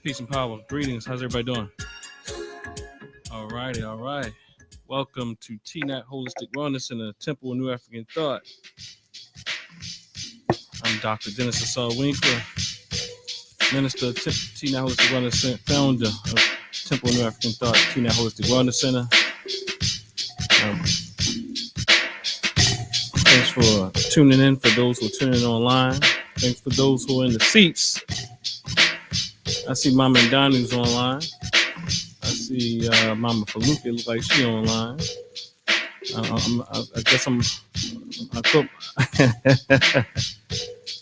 Peace and power. Greetings. How's everybody doing? All righty. All right. Welcome to TNAT Holistic Wellness in the Temple of New African Thought. I'm Dr. Dennis Ausar Winkler, Minister of TNAT Holistic Wellness Center, founder of Temple of New African Thought, TNAT Holistic Wellness Center. Thanks for tuning in for those who are tuning in online. Thanks for those who are in the seats. I see Mama Ndanu's online. I see Mama Faluke looks like she online. I guess I thought.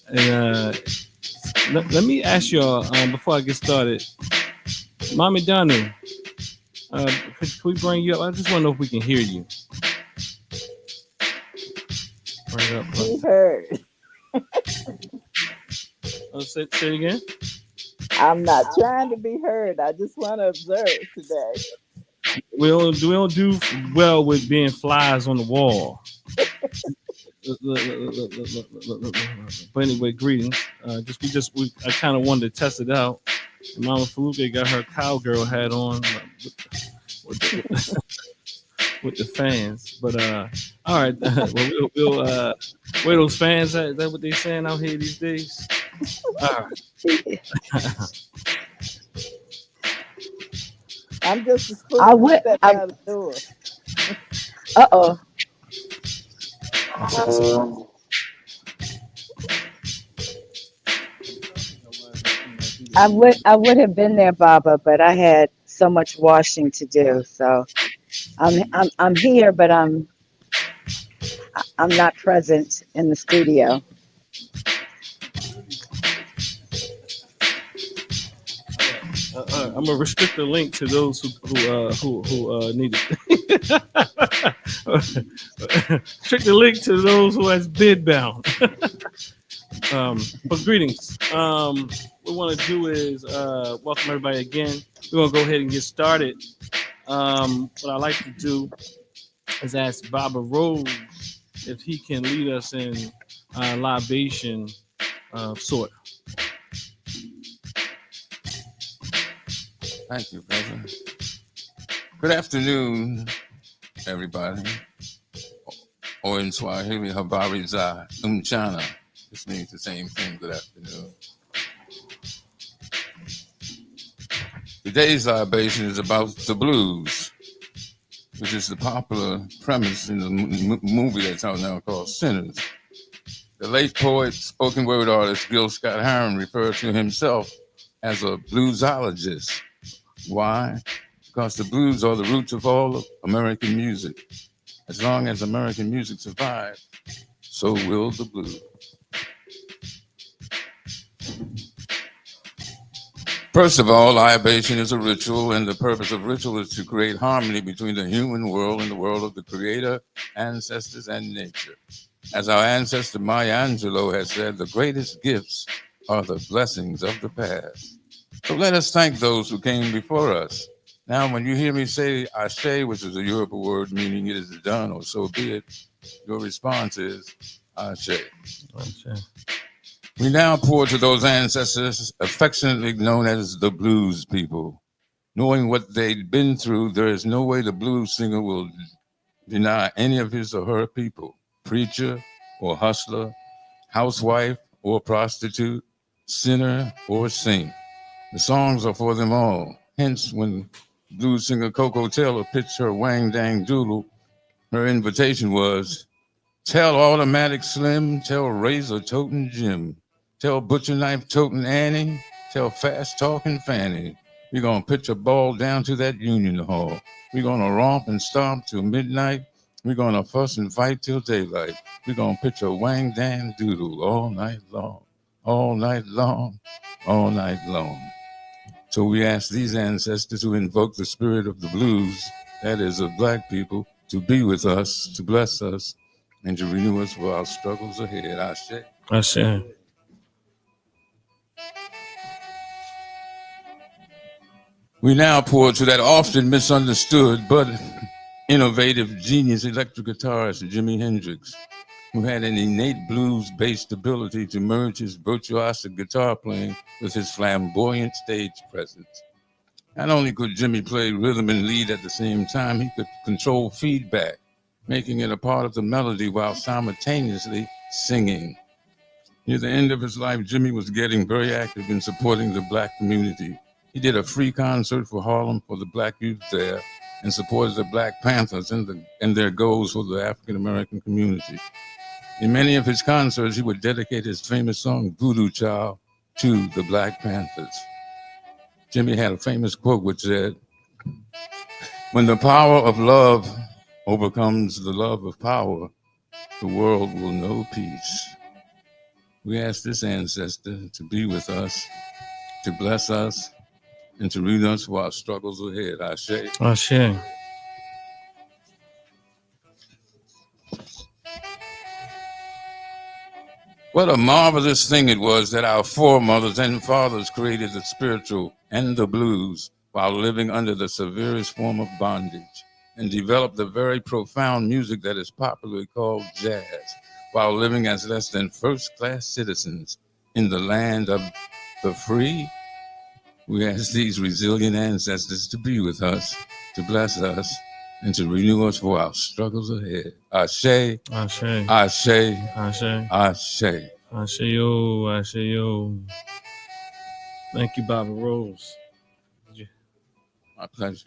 And let me ask y'all before I get started, Mama Ndanu, can we bring you up? I just want to know if we can hear you. Bring it up. Be heard. Say it again. I'm not trying to be heard. I just want to observe today. We don't do well with being flies on the wall. But anyway, greetings. I kind of wanted to test it out. Mama Faluke got her cowgirl hat on with the fans. But all right, we'll where those fans at? Is that what they saying out here these days? All right. I'm just a spoon out the door. Uh-oh. I would have been there, Baba, but I had so much washing to do. So I'm here, but I'm not present in the studio. I'm gonna restrict the link to those who need it. Restrict the link to those who has bid bound. But greetings. What we want to do is welcome everybody again. We're gonna go ahead and get started. What I like to do is ask Baba Rose if he can lead us in libation sort. Thank you, brother. Good afternoon, everybody. Or in Swahili, habari za mchana. This means the same thing. Good afternoon. Today's libation is about the blues, which is the popular premise in the movie that's out now called Sinners. The late poet, spoken word artist Gil Scott-Heron referred to himself as a bluesologist. Why? Because the blues are the roots of all of American music. As long as American music survives, so will the blues. First of all, libation is a ritual, and the purpose of ritual is to create harmony between the human world and the world of the Creator, ancestors, and nature. As our ancestor Maya Angelou has said, the greatest gifts are the blessings of the past. So let us thank those who came before us. Now, when you hear me say Ashe, which is a Yoruba word meaning it is done or so be it, your response is Ashe. Ashe. We now pour to those ancestors affectionately known as the blues people. Knowing what they'd been through, there is no way the blues singer will deny any of his or her people, preacher or hustler, housewife or prostitute, sinner or saint. The songs are for them all. Hence, when blues singer Coco Taylor pitched her Wang Dang Doodle, her invitation was, tell Automatic Slim, tell Razor Totin' Jim, tell Butcher Knife Totin' Annie, tell Fast Talking Fanny. We're going to pitch a ball down to that Union Hall. We're going to romp and stomp till midnight. We're going to fuss and fight till daylight. We're going to pitch a Wang Dang Doodle all night long, all night long, all night long. So we ask these ancestors who invoke the spirit of the blues, that is of Black people, to be with us, to bless us, and to renew us for our struggles ahead. Ashe. Ashe. We now pour to that often misunderstood but innovative genius electric guitarist Jimi Hendrix. who had an innate blues-based ability to merge his virtuosic guitar playing with his flamboyant stage presence. Not only could Jimmy play rhythm and lead at the same time, he could control feedback, making it a part of the melody while simultaneously singing. Near the end of his life, Jimmy was getting very active in supporting the Black community. He did a free concert for Harlem for the Black youth there and supported the Black Panthers and their goals for the African American community. In many of his concerts, he would dedicate his famous song, Voodoo Child, to the Black Panthers. Jimmy had a famous quote which said, "When the power of love overcomes the love of power, the world will know peace." We ask this ancestor to be with us, to bless us, and to lead us for our struggles ahead. Ashe. Ashe. What a marvelous thing it was that our foremothers and fathers created the spiritual and the blues while living under the severest form of bondage and developed the very profound music that is popularly called jazz while living as less than first-class citizens in the land of the free. We ask these resilient ancestors to be with us, to bless us, and to renew us for our struggles ahead. Ashe, Ashe. Ashe, Ashe. Ashe. Ashe-yo, Ashe-yo. Thank you, Baba Rose. My pleasure.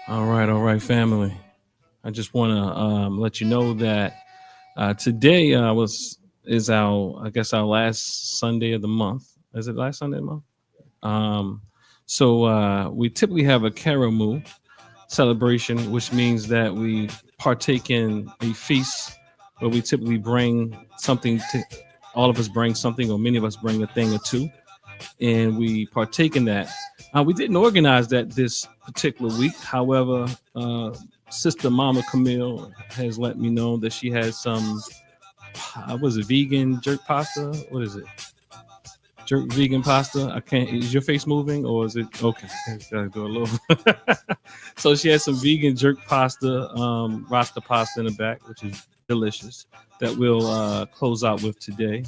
All right, family. I just want to let you know that today is our last Sunday of the month. Is it last Sunday of the month? So we typically have a Karamu celebration, which means that we partake in a feast where we typically bring something to all of us bring something, or many of us bring a thing or two, and we partake in that. We didn't organize that this particular week. However, Sister Mama Camille has let me know that she has some, was it vegan jerk pasta? What is it? Jerk vegan pasta. I can't. Is your face moving, or is it okay? Gotta do a little. So she has some vegan jerk pasta, rasta pasta in the back, which is delicious. That we'll close out with today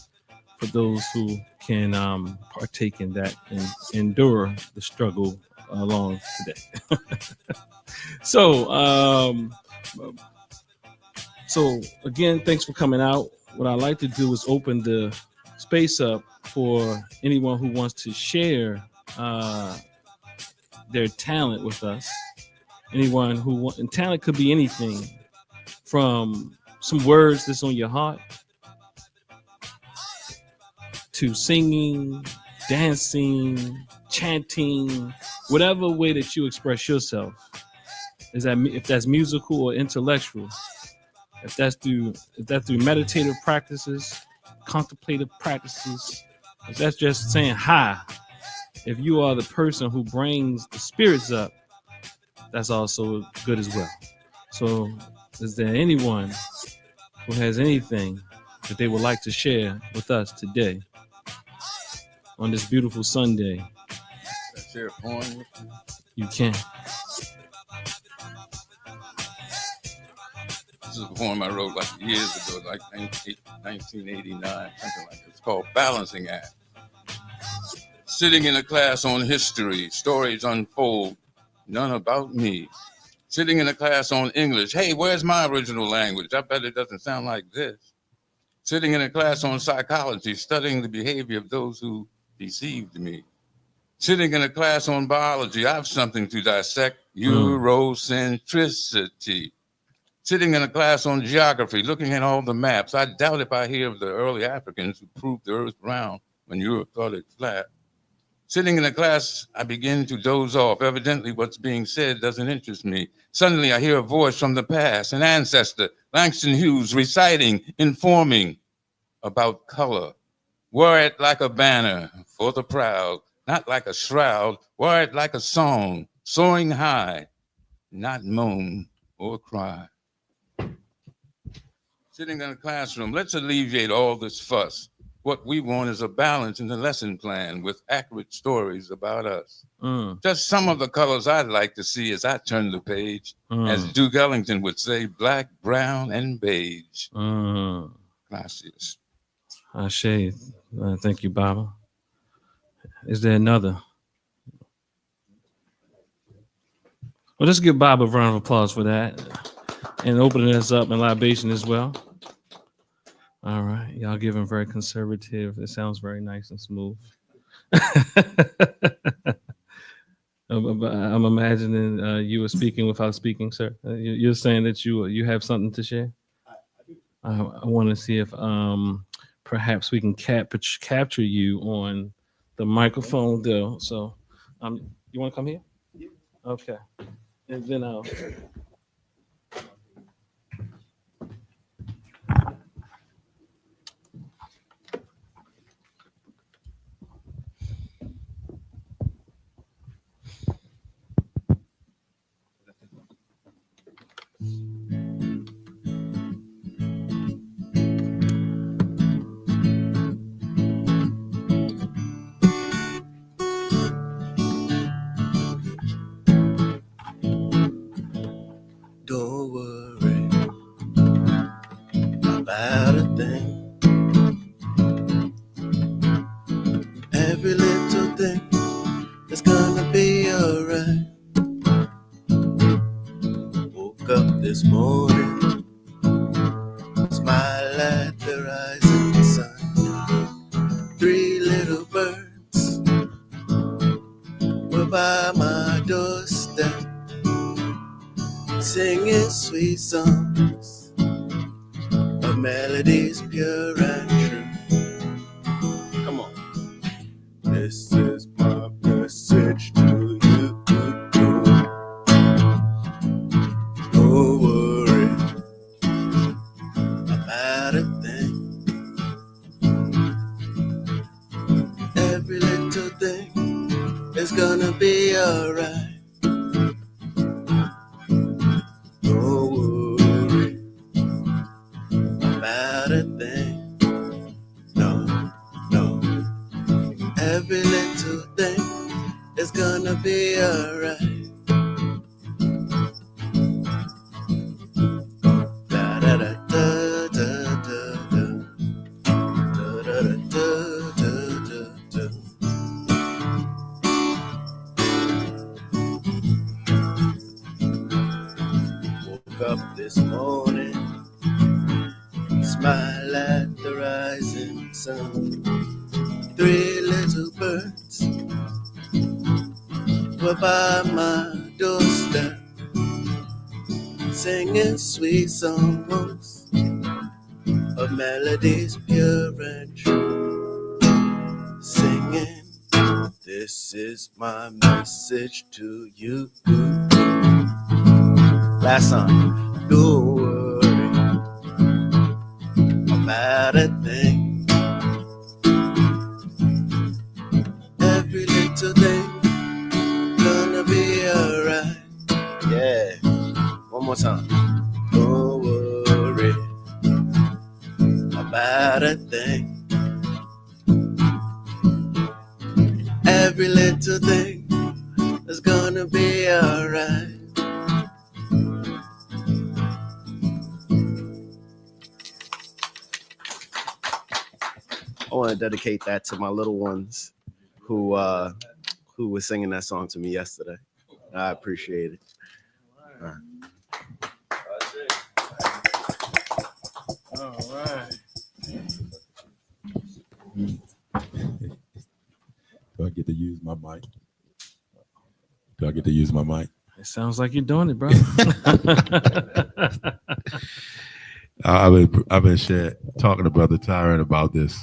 for those who can partake in that and endure the struggle along today. So again, thanks for coming out. What I like to do is open the space up for anyone who wants to share their talent with us. Anyone who and talent could be anything from some words that's on your heart to singing, dancing, chanting, whatever way that you express yourself. Is that if that's musical or intellectual? If that's through meditative practices, contemplative practices, if that's just saying hi, if you are the person who brings the spirits up, that's also good as well. So is there anyone who has anything that they would like to share with us today on this beautiful Sunday? Share a poem with you? You can. This is a poem I wrote like years ago, like 1989, something like that. It's called Balancing Act. Sitting in a class on history, stories unfold, none about me. Sitting in a class on English, hey, where's my original language? I bet it doesn't sound like this. Sitting in a class on psychology, studying the behavior of those who deceived me. Sitting in a class on biology, I have something to dissect, Eurocentricity. Sitting in a class on geography, looking at all the maps, I doubt if I hear of the early Africans who proved the earth round when Europe thought it flat. Sitting in a class, I begin to doze off. Evidently, what's being said doesn't interest me. Suddenly, I hear a voice from the past, an ancestor, Langston Hughes, reciting, informing about color. Wear it like a banner for the proud, not like a shroud. Wear it like a song, soaring high, not moan or cry. Sitting in a classroom, let's alleviate all this fuss. What we want is a balance in the lesson plan with accurate stories about us. Just some of the colors I'd like to see as I turn the page, as Duke Ellington would say, black, brown, and beige. Gracias. Ashe. Thank you, Baba. Is there another? Well, let's give Bob a round of applause for that and opening us up in libation as well. All right. Y'all giving very conservative. It sounds very nice and smooth. I'm imagining you were speaking without speaking, sir. You're saying that you have something to share? I want to see if perhaps we can capture you on the microphone, though. So you want to come here? Okay. And then I'll. Don't worry about a thing. Every little thing is gonna be alright. Woke up this morning, smile at the rising sun. 3 little birds were by my doorstep, singing sweet songs of melodies pure and true. Come on. This is my message to you. Don't worry about a thing. Every little thing is gonna be alright. Don't worry about a thing. No, no. Every little thing is gonna be alright. Da da da da da da da da da da da da. Woke up this morning, smile at the rising sun. 3 little birds were by my doorstep, singing sweet songs of melodies pure and true. Singing, this is my message to you. Last song. Don't worry about a thing. Every little thing gonna be alright. Yeah. One more time. Don't worry about a thing. Every little thing is gonna be alright. I want to dedicate that to my little ones who was singing that song to me yesterday. I appreciate it. All right. Do I get to use my mic? Do I get to use my mic? It sounds like you're doing it, bro. I've been talking to Brother Tyrant about this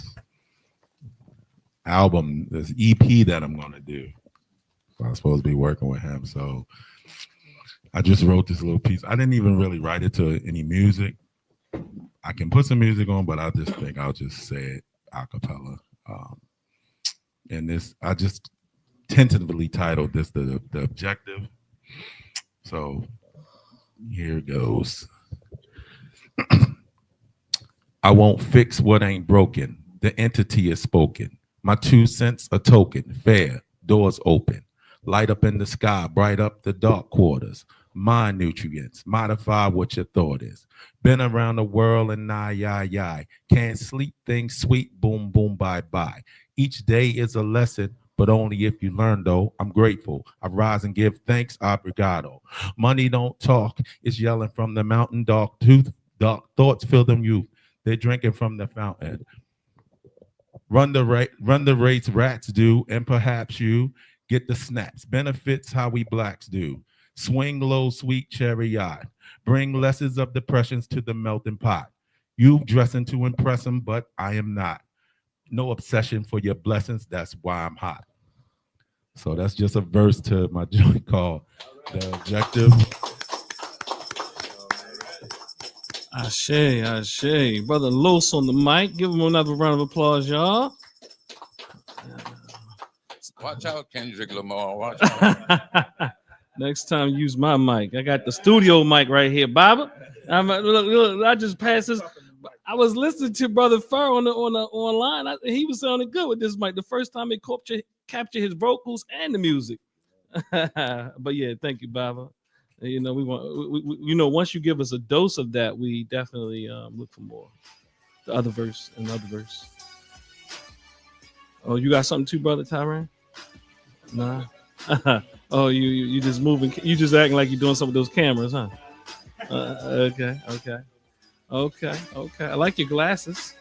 album, this EP that I'm gonna do. So I'm supposed to be working with him. So I just wrote this little piece. I didn't even really write it to any music. I can put some music on, but I just think I'll just say it a cappella. And this, I just tentatively titled this the Objective. So here goes. I won't fix what ain't broken. The entity is spoken. My 2 cents a token. Fair. Doors open. Light up in the sky. Bright up the dark quarters. Mind nutrients. Modify what your thought is. Been around the world and yai. Can't sleep, things sweet. Boom, boom, bye, bye. Each day is a lesson, but only if you learn, though. I'm grateful. I rise and give thanks. Obrigado. Money don't talk. It's yelling from the mountain. Dark thoughts fill them youth. They're drinking from the fountain. Run the rates rats do, and perhaps you get the snaps. Benefits how we blacks do. Swing low, sweet chariot. Bring lessons of depressions to the melting pot. You dressing to impress them, but I am not. No obsession for your blessings. That's why I'm hot. So that's just a verse to my joint called The Objective. Ashe. Brother Los on the mic. Give him another round of applause, y'all. Watch out, Kendrick Lamar. Watch out. Next time, use my mic. I got the studio mic right here, Baba. Look, I just passed this. I was listening to Brother Fur on the online. He was sounding good with this mic. The first time it captured his vocals and the music. But yeah, thank you, Baba. You know, we once you give us a dose of that, we definitely look for more. The other verse. Oh, you got something too, Brother Tyran? Nah. Oh, you just moving. You just acting like you're doing some of those cameras, huh? Okay. I like your glasses.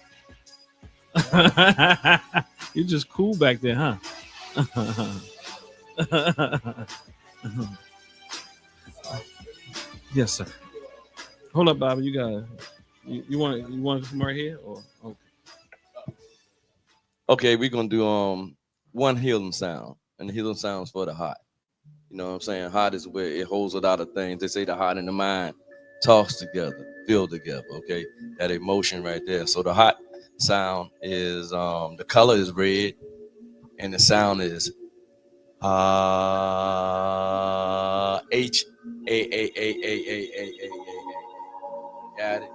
You're just cool back there, huh? Yes, sir. Hold up, Bobby. You got it. You want to come right here, or okay? Okay, we're gonna do one healing sound, and the healing sound is for the heart. You know what I'm saying? Heart is where it holds a lot of things. They say the heart and the mind talks together, feel together. Okay, that emotion right there. So the heart sound is the color is red, and the sound is H A. Got it?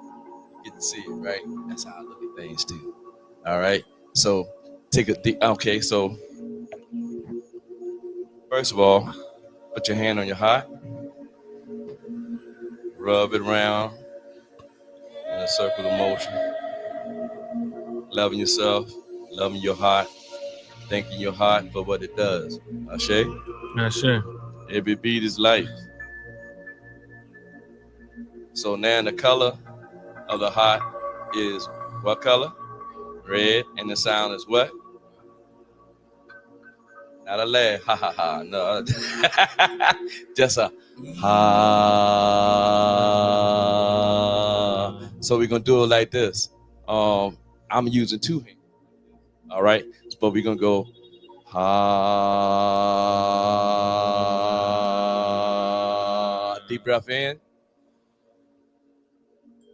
Get to see it, right? That's how I look at things too. All right. So take a deep. Okay. So first of all, put your hand on your heart, rub it around in a circular motion, loving yourself, loving your heart, thanking your heart for what it does. Ashe? Ashe. Every beat is life. So now the color of the heart is what color? Red. And the sound is what? Not a laugh. Ha ha ha. No. Just a ha. So we're gonna do it like this. I'm using 2 hands. All right. But we're gonna go ha. Deep breath in.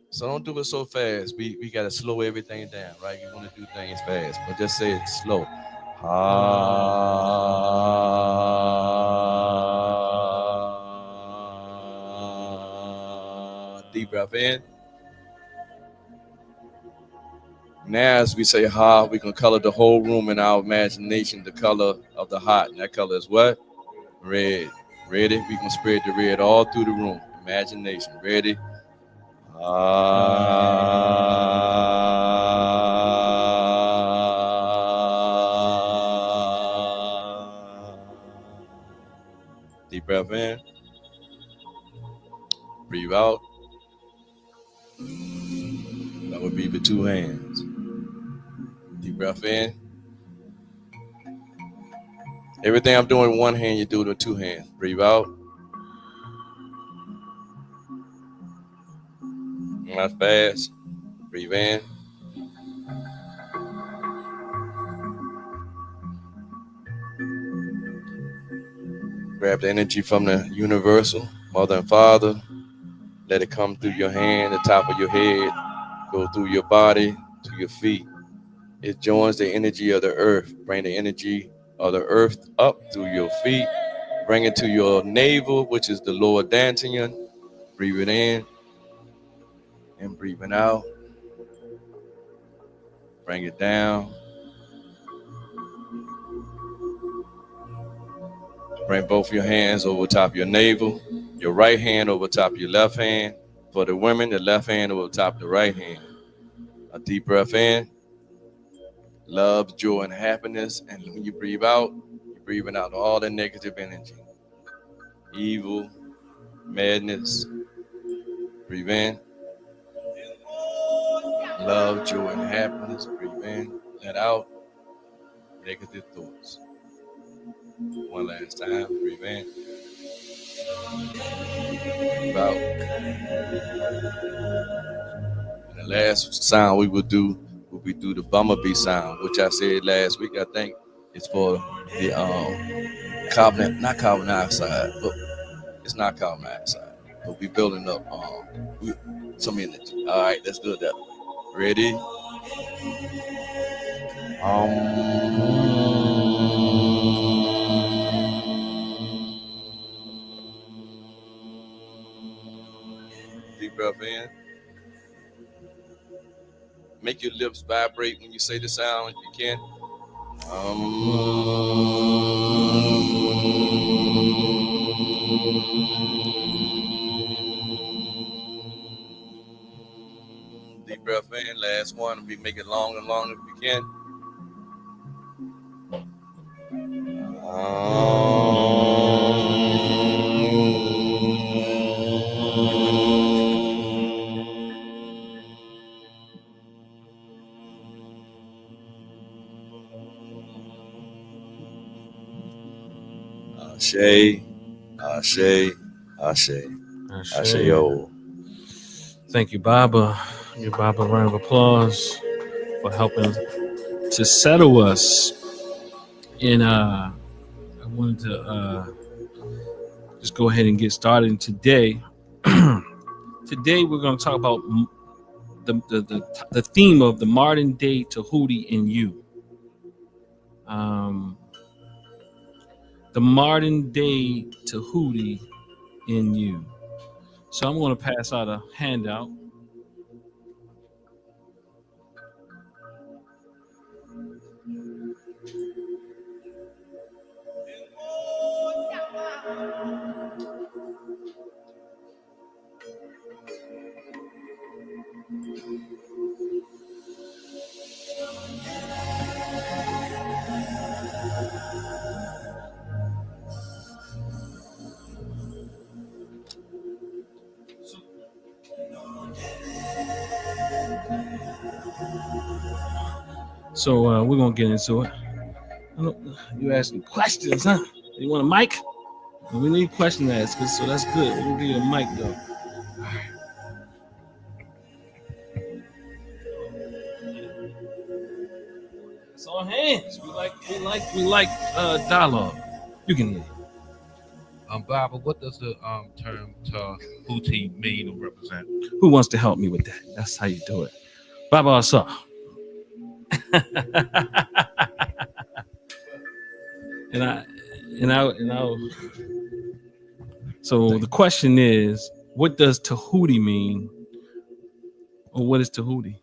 So don't do it so fast. We gotta slow everything down, right? You want to do things fast, but just say it slow. Deep breath in. Now, as we say ha, we can color the whole room in our imagination the color of the heart. And that color is what? Red. Ready? We can spread the red all through the room. Imagination. Ready? Deep breath in. Breathe out. That would be with 2 hands. Deep breath in. Everything I'm doing with 1 hand, you do it with 2 hands. Breathe out. Not fast. Breathe in. Grab the energy from the universal, Mother and Father. Let it come through your hand, the top of your head, go through your body to your feet. It joins the energy of the earth. Bring the energy of the earth up through your feet. Bring it to your navel, which is the lower dantian. Breathe it in and breathing out. Bring it down. Bring both your hands over top of your navel. Your right hand over top of your left hand. For the women, the left hand over top of the right hand. A deep breath in. Love, joy, and happiness. And when you breathe out, you're breathing out all the negative energy. Evil, madness. Breathe in. Love, joy, and happiness. Breathe in. Let out negative thoughts. One last time. Breathe in. Breathe out. And the last sound we will do the bumblebee sound, which I said last week. I think it's for the not carbon dioxide, but it's not carbon dioxide. But we building up some energy. All right, let's do that. Ready? Deep breath in. Make your lips vibrate when you say the sound if you can. Deep breath in. Last one. We make it long and long if you can. Ashe, Ashe, Ashe, Ashe. Thank you, Baba. Give Baba a round of applause for helping to settle us. And I wanted to just go ahead and get started today. Today we're going to talk about the theme of the modern day Tehuti in you. The modern day Tehuti in you. So I'm going to pass out a handout. So we're going to get into it. You asking questions, huh? You want a mic? We need question askers, so that's good. We're going to give you a mic, though. It's on hands. We like dialogue. You can hear it. Baba, what does the term Tehuti mean or represent? Who wants to help me with that? That's how you do it. Baba Ausar. So the question is, what does Tehuti mean? Or what is Tehuti?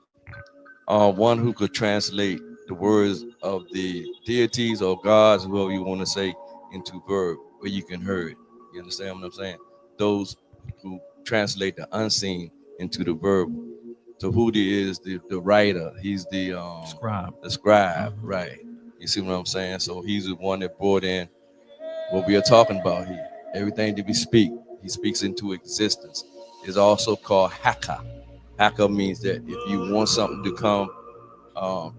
One who could translate the words of the deities or gods, whoever you want to say, into verb where you can hear it. You understand what I'm saying? Those who translate the unseen into the verb. Tehuti is the writer. He's the Scribe. The scribe, right? You see what I'm saying? So he's the one that brought in what we are talking about here. Everything that we speak, he speaks into existence. It's also called haka. Haka means that if you want something to come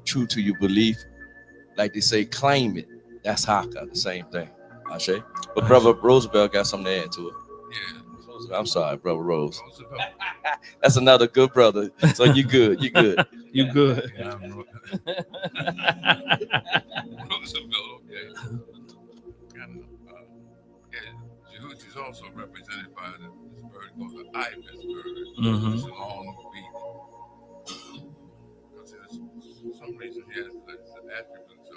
true to your belief, like they say, claim it. That's haka, the same thing. Ashe. But Brother Roosevelt got something to add to it. Yeah. I'm sorry, Brother Rose. That's another good brother. So you good. You good. You good. Yeah, Roosevelt, okay. And Tehuti is also represented by this bird called the ibis bird. Mm-hmm. It's a long beak. Because for some reason he has the attributes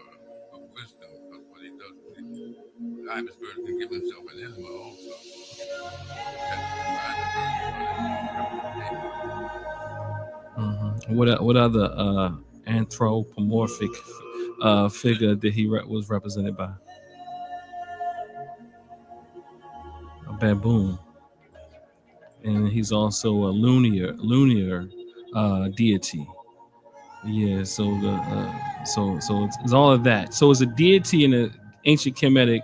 of wisdom. Because what he does, the ibis bird can give himself an enema also. Mm-hmm. What other anthropomorphic figure that he was represented by. A baboon. And he's also a lunar deity. Yeah, so it's all of that. So it's a deity in the ancient Kemetic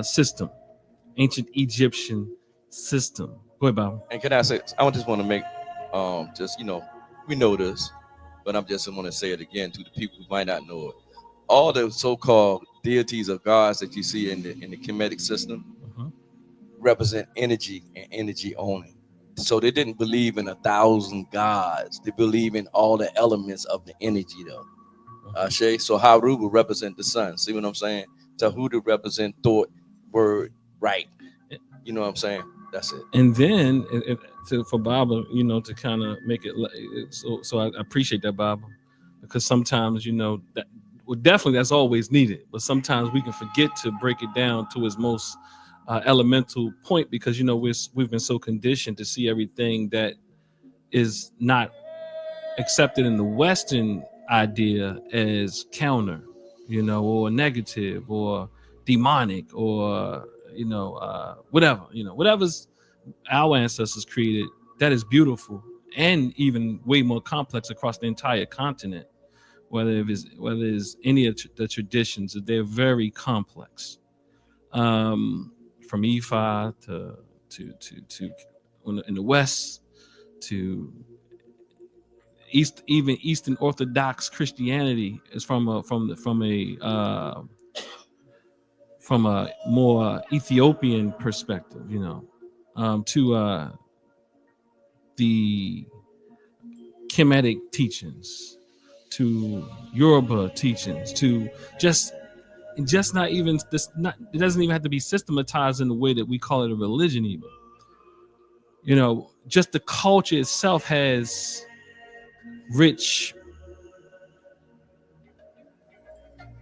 system, ancient Egyptian system. Go ahead, Bob. And can I say, I just want to make, we know this, but I'm just want to say it again to the people who might not know it. All the so-called deities or gods that you see in the Kemetic system represent energy and energy only. So they didn't believe in 1,000 gods. They believe in all the elements of the energy, though. So Haru will represent the sun. See what I'm saying? Tehuti represent thought, word, right. You know what I'm saying? That's it. And then for Baba, to kind of make it so I appreciate that, Baba, because sometimes that definitely that's always needed, but sometimes we can forget to break it down to its most elemental point, because we've been so conditioned to see everything that is not accepted in the Western idea as counter, or negative or demonic or whatever's our ancestors created that is beautiful and even way more complex across the entire continent. Whether it's any of the traditions, they're very complex. From Ifa to in the West to even Eastern Orthodox Christianity is from a more Ethiopian perspective, to the Kemetic teachings, to Yoruba teachings, to just not even this. It doesn't even have to be systematized in the way that we call it a religion. Even, just the culture itself has rich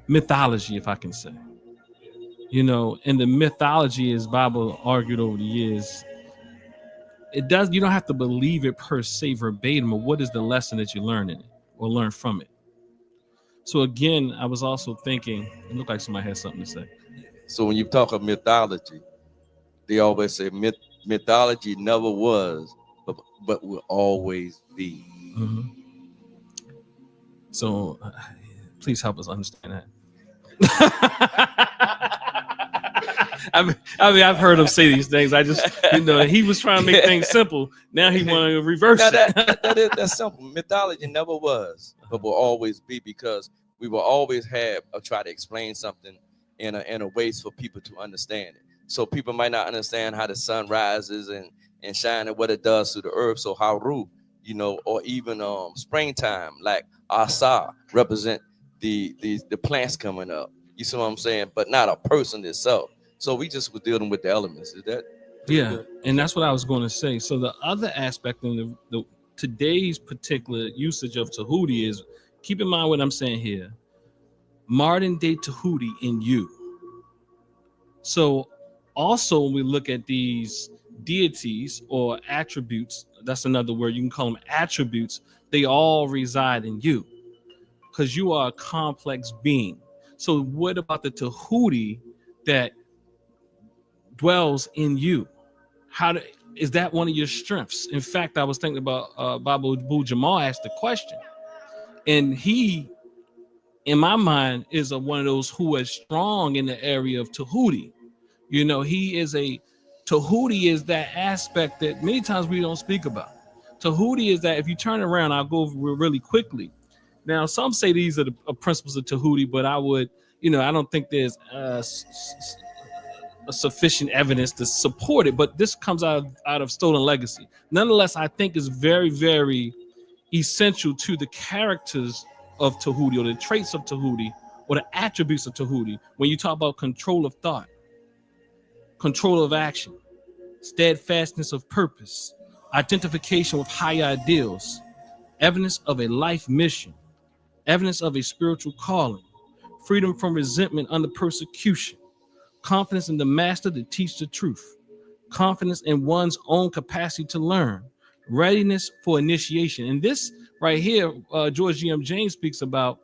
mythology, if I can say. And the mythology, as Bible argued over the years, you don't have to believe it per se verbatim, or what is the lesson that you learn in it or learn from it. So again, I was also thinking, it looked like somebody had something to say. So when you talk of mythology, they always say mythology never was, but will always be. Mm-hmm. So please help us understand that. I've heard him say these things. I just, he was trying to make things simple. Now he want to reverse it. That's simple. Mythology never was, but will always be, because we will always have or try to explain something in a ways for people to understand it. So people might not understand how the sun rises and shine and what it does to the earth. So Haru, or even springtime, like Ausar represent the plants coming up. You see what I'm saying? But not a person itself. So we just were dealing with the elements. Is that? Yeah, good? And that's what I was going to say. So the other aspect in the today's particular usage of Tehuti is, keep in mind what I'm saying here. Modern day Tehuti in you. So also when we look at these deities or attributes, that's another word, you can call them attributes, they all reside in you because you are a complex being. So what about the Tehuti that dwells in you? Is that one of your strengths? In fact, I was thinking about Baba Abu Jamal asked the question, and he, in my mind, is one of those who is strong in the area of Tehuti. Tehuti is that aspect that many times we don't speak about. Tehuti is that, if you turn around, I'll go over really quickly. Now, some say these are the principles of Tehuti, but I would, I don't think there's sufficient evidence to support it, but this comes out of Stolen Legacy. Nonetheless, I think is very, very essential to the characters of Tehuti, or the traits of Tehuti, or the attributes of Tehuti. When you talk about control of thought, control of action, steadfastness of purpose, identification with higher ideals, evidence of a life mission, evidence of a spiritual calling, freedom from resentment under persecution, confidence in the master to teach the truth, confidence in one's own capacity to learn, readiness for initiation. And this right here, George G.M. James speaks about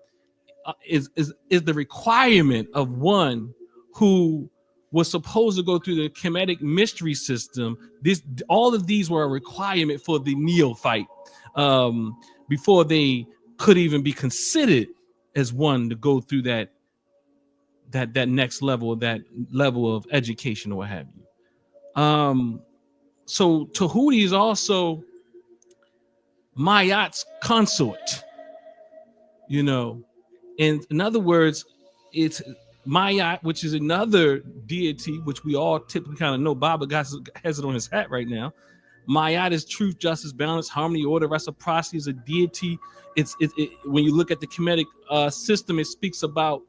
is the requirement of one who was supposed to go through the Kemetic mystery system. All of these were a requirement for the neophyte before they could even be considered as one to go through that next level, that level of education or what have you. So Tehuti is also Mayat's consort, And in other words, it's Mayat, which is another deity, which we all typically kind of know. Baba has it on his hat right now. Mayat is truth, justice, balance, harmony, order, reciprocity. Is a deity. When you look at the Kemetic system, it speaks about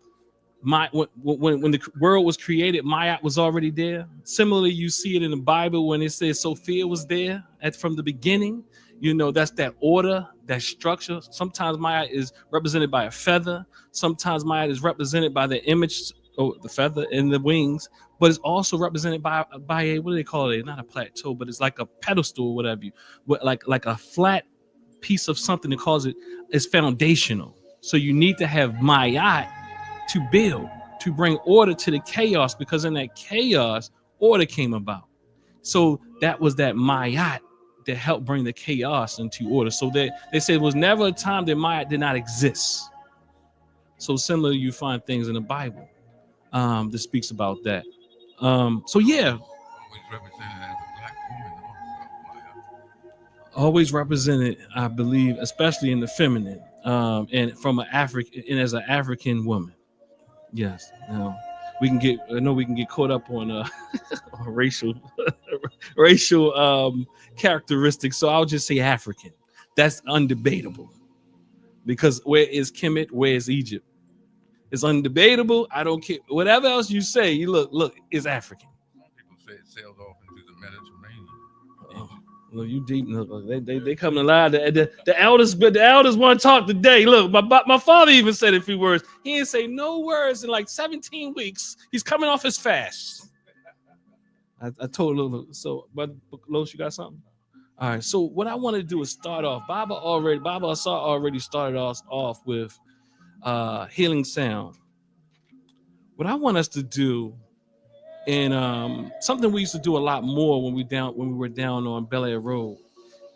when the world was created, Mayat was already there. Similarly, you see it in the Bible when it says Sophia was there from the beginning. That's that order, that structure. Sometimes Mayat is represented by a feather. Sometimes Mayat is represented by the image, the feather and the wings, but it's also represented by a, what do they call it? Not a plateau, but it's like a pedestal or whatever like a flat piece of something that calls it is foundational. So you need to have Mayat to build, to bring order to the chaos, because in that chaos, order came about. So that was that Mayat that helped bring the chaos into order. So they said it was never a time that Mayat did not exist. So similarly, you find things in the Bible that speaks about that. So yeah. Always represented, I believe, especially in the feminine, and from an African, and as an African woman. Yes. We can get caught up on on racial characteristics. So I'll just say African. That's undebatable. Because where is Kemet? Where is Egypt? It's undebatable. I don't care. Whatever else you say, you look, it's African. Some people say it sailed off into the Mediterranean. Look, you deep. Look, they come alive. The elders want to talk today. Look, my father even said a few words. He didn't say no words in like 17 weeks. He's coming off his fast. I told him. So, but Los, you got something? All right. So what I want to do is start off. Baba Ausar already started us off with healing sound. What I want us to do, and something we used to do a lot more when we were down on Bel Air Road,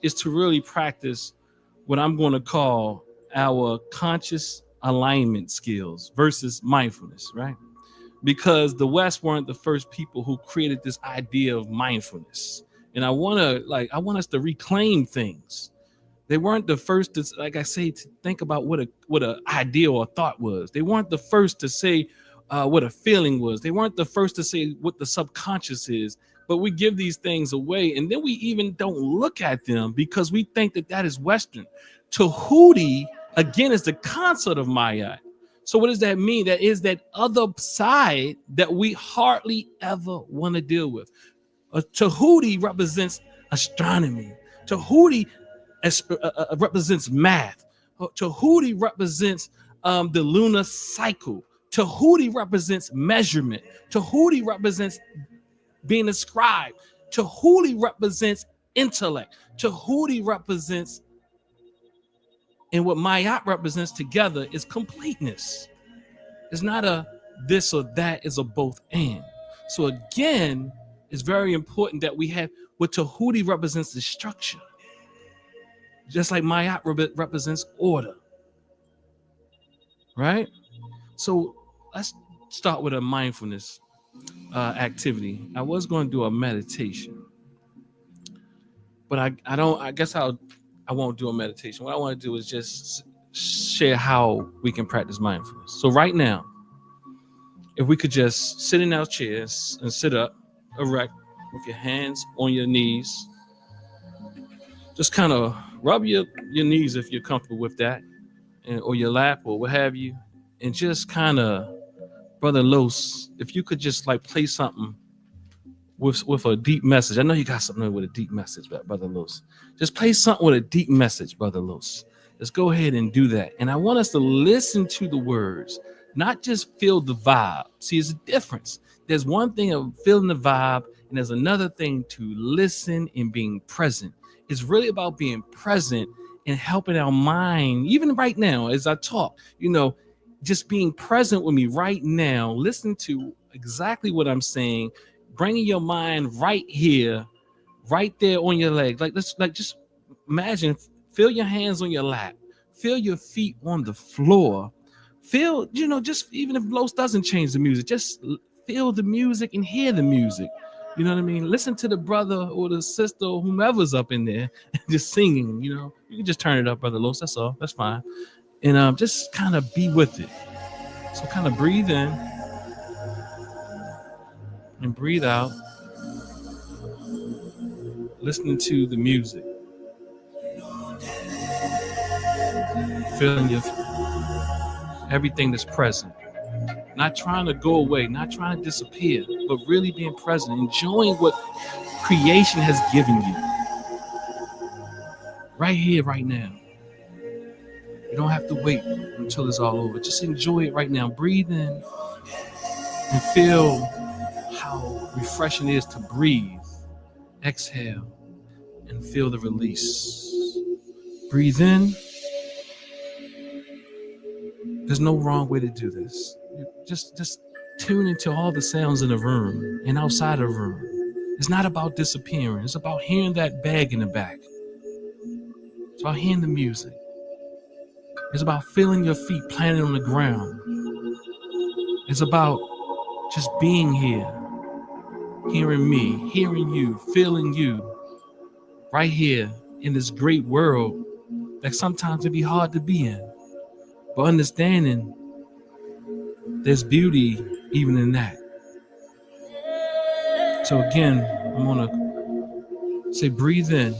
is to really practice what I'm going to call our conscious alignment skills versus mindfulness, right? Because the West weren't the first people who created this idea of mindfulness, and I want us to reclaim things. They weren't the first to, like I say, to think about what a idea or a thought was. They weren't the first to say what a feeling was. They weren't the first to say what the subconscious is, but we give these things away, and then we even don't look at them because we think that is Western. Tehuti, again, is the consort of Mayat. So what does that mean? That is that other side that we hardly ever want to deal with. Tehuti represents astronomy. Tehuti represents math. Tehuti represents the lunar cycle. Tehuti represents measurement. Tehuti represents being a scribe. Tehuti represents intellect. Tehuti represents, and what Mayat represents together is completeness. It's not a this or that, it's a both and. So again, it's very important that we have what Tehuti represents the structure. Just like Mayat represents order. Right? So let's start with a mindfulness activity. I was going to do a meditation, but I guess I won't do a meditation. What I want to do is just share how we can practice mindfulness. So right now, if we could just sit in our chairs and sit up erect with your hands on your knees, just kind of rub your knees if you're comfortable with that, or your lap or what have you, and just kind of, Brother Los, if you could just like play something with a deep message. I know you got something with a deep message, Brother Los. Just play something with a deep message, Brother Los. Let's go ahead and do that. And I want us to listen to the words, not just feel the vibe. See, it's a difference. There's one thing of feeling the vibe, and there's another thing to listen and being present. It's really about being present and helping our mind, even right now as I talk, just being present with me right now, listen to exactly what I'm saying, bringing your mind right here, right there on your leg. Just imagine, feel your hands on your lap, feel your feet on the floor, feel, just even if Los doesn't change the music, just feel the music and hear the music. You know what I mean? Listen to the brother or the sister or whomever's up in there just singing. You can just turn it up, Brother Los. That's all. That's fine. And just kind of be with it. So kind of breathe in and breathe out, listening to the music, feeling everything that's present, not trying to go away, not trying to disappear, but really being present, enjoying what creation has given you right here, right now. You don't have to wait until it's all over. Just enjoy it right now. Breathe in and feel how refreshing it is to breathe. Exhale and feel the release. Breathe in. There's no wrong way to do this. Just tune into all the sounds in the room and outside the room. It's not about disappearing. It's about hearing that bag in the back. It's about hearing the music. It's about feeling your feet planted on the ground. It's about just being here, hearing me, hearing you, feeling you, right here in this great world that sometimes it be hard to be in. But understanding there's beauty even in that. So again, I'm gonna say breathe in.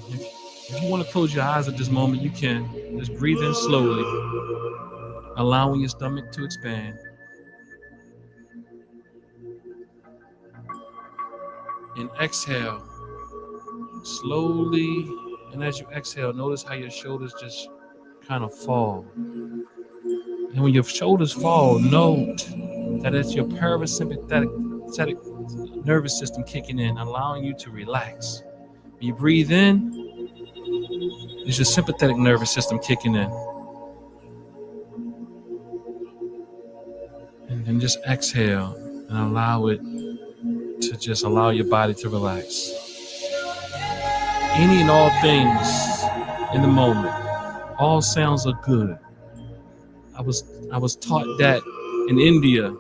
If you want to close your eyes at this moment, you can. Just breathe in slowly, allowing your stomach to expand. And exhale slowly. And as you exhale, notice how your shoulders just kind of fall. And when your shoulders fall, note that it's your parasympathetic nervous system kicking in, allowing you to relax. When you breathe in, it's your sympathetic nervous system kicking in. And then just exhale and allow it to just allow your body to relax. Any and all things in the moment, all sounds are good. I was taught that in India,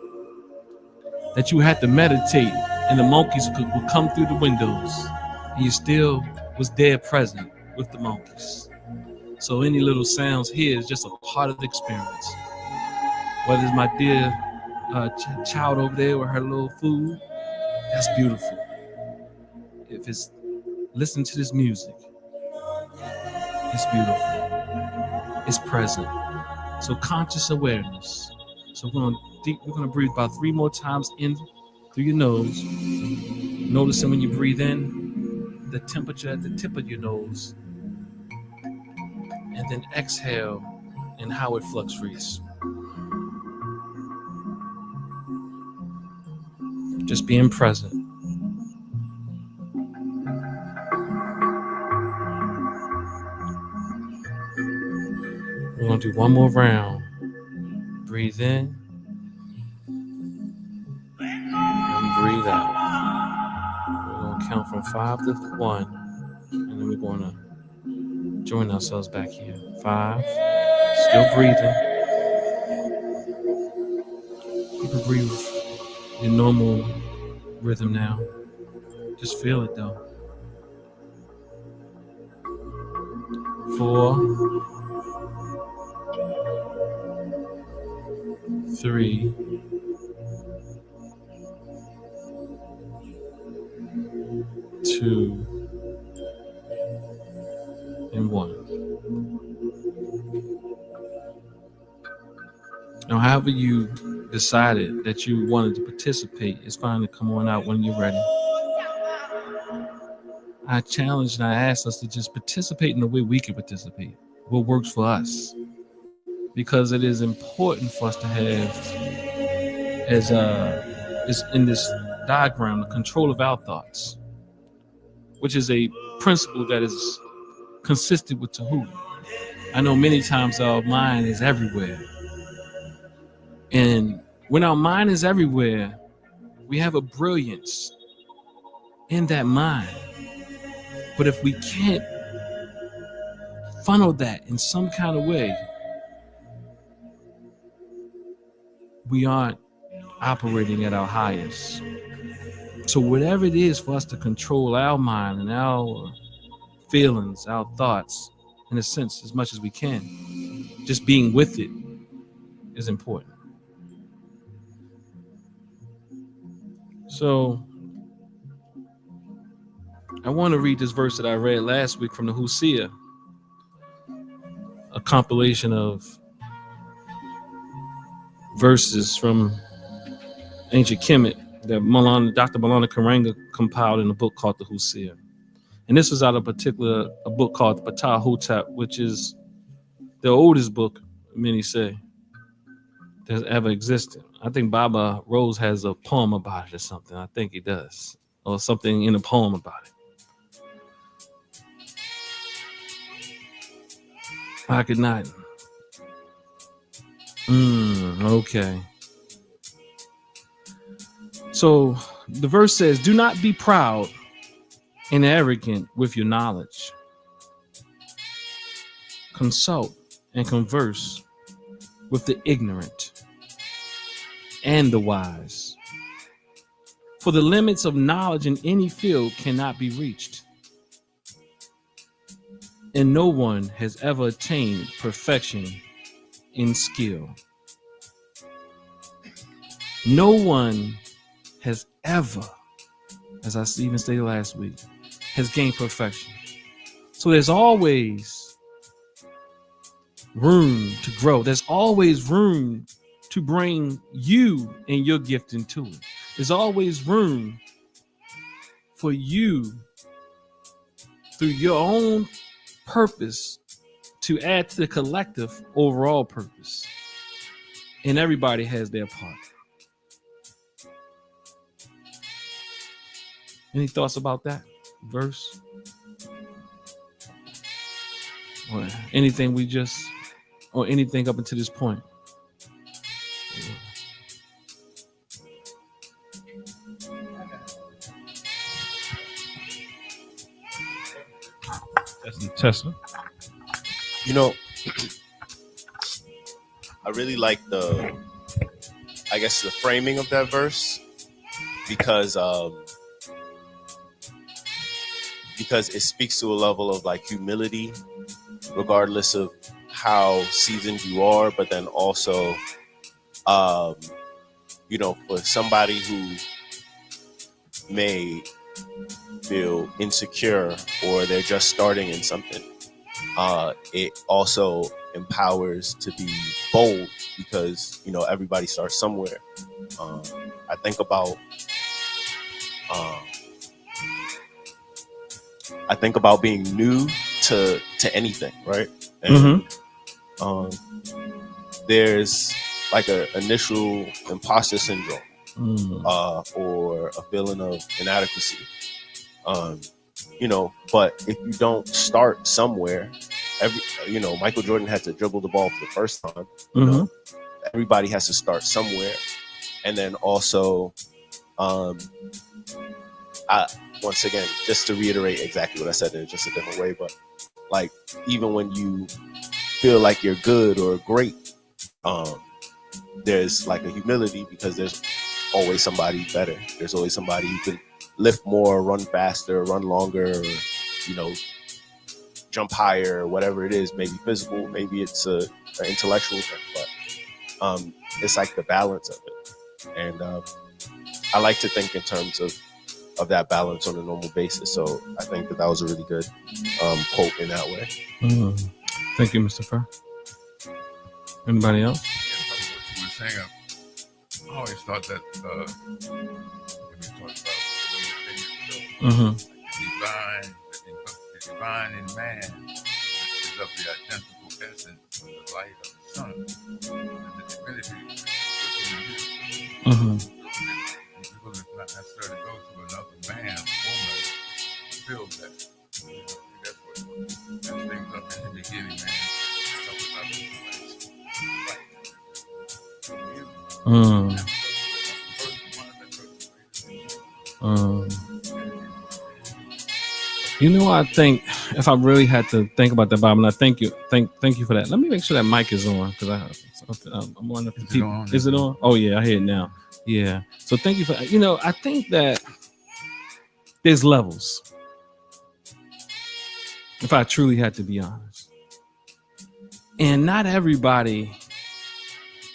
that you had to meditate and the monkeys would come through the windows and you still was there present with the monkeys. So any little sounds here is just a part of the experience. Whether it's my dear child over there with her little food, that's beautiful. If it's listen to this music, it's beautiful. It's present. So conscious awareness. So we're gonna breathe about 3 more times in through your nose. Noticing when you breathe in, the temperature at the tip of your nose. And then exhale and how it fluctuates. Just being present. We're going to do one more round. Breathe in and breathe out. We're going to count from 5 to 1, and then we're going to join ourselves back here. 5, still breathing. You can breathe your normal rhythm now. Just feel it though. 4, 3, 2, and 1. Now, however you decided that you wanted to participate, it's fine to come on out when you're ready. I challenged and I asked us to just participate in the way we can participate, what works for us. Because it is important for us to have, as in this diagram, the control of our thoughts, which is a principle that is consistent with Tehuti. I know many times our mind is everywhere. And when our mind is everywhere, we have a brilliance in that mind. But if we can't funnel that in some kind of way, we aren't operating at our highest. So whatever it is for us to control our mind and our feelings, our thoughts, in a sense, as much as we can, just being with it is important. So I want to read this verse that I read last week from the Hosea, a compilation of verses from ancient Kemet that Dr. Malana Karanga compiled in a book called the Hosea. And this was out of a book called the Patah Hotep, which is the oldest book, many say, that's ever existed. I think Baba Rose has a poem about it or something. I think he does. Or something in a poem about it. I could not. Okay. So the verse says, do not be proud and arrogant with your knowledge. Consult and converse with the ignorant and the wise. For the limits of knowledge in any field cannot be reached. And no one has ever attained perfection in skill. No one has ever, as I even stated last week, has gained perfection. So there's always room to grow. There's always room to bring you and your gift into it. There's always room for you through your own purpose to add to the collective overall purpose. And everybody has their part. Any thoughts about that verse? Or anything or anything up until this point? Tesla. You know, I really like the framing of that verse because it speaks to a level of like humility, regardless of how seasoned you are, but then also, for somebody who may feel insecure or they're just starting in something, it also empowers to be bold because, everybody starts somewhere. I think about being new to anything, right? And there's like an initial imposter syndrome, or a feeling of inadequacy. But if you don't start somewhere, Michael Jordan had to dribble the ball for the first time. Everybody has to start somewhere. And then also, once again, just to reiterate exactly what I said in just a different way, but like, even when you feel like you're good or great, there's like a humility because there's always somebody better. There's always somebody who can lift more, run faster, run longer, or, jump higher, whatever it is, maybe physical, maybe it's an intellectual thing, but it's like the balance of it. And I like to think in terms of that balance on a normal basis. So I think that was a really good quote in that way. Thank you, Mr. Fur. Anybody else? What you were saying, I always thought that when we talked about the divine in man is of the identical essence of the light of the sun, and the divinity is within you. People does not necessarily go to another man, woman, to feel that. That's what things up in the beginning, man. You know, I think if I really had to think about that, Bob, and I thank you for that. Let me make sure that mic is on because I'm wondering if people. Is it on? Oh yeah, I hear it now. Yeah. So thank you for. You know, I think that there's levels. If I truly had to be honest, and not everybody,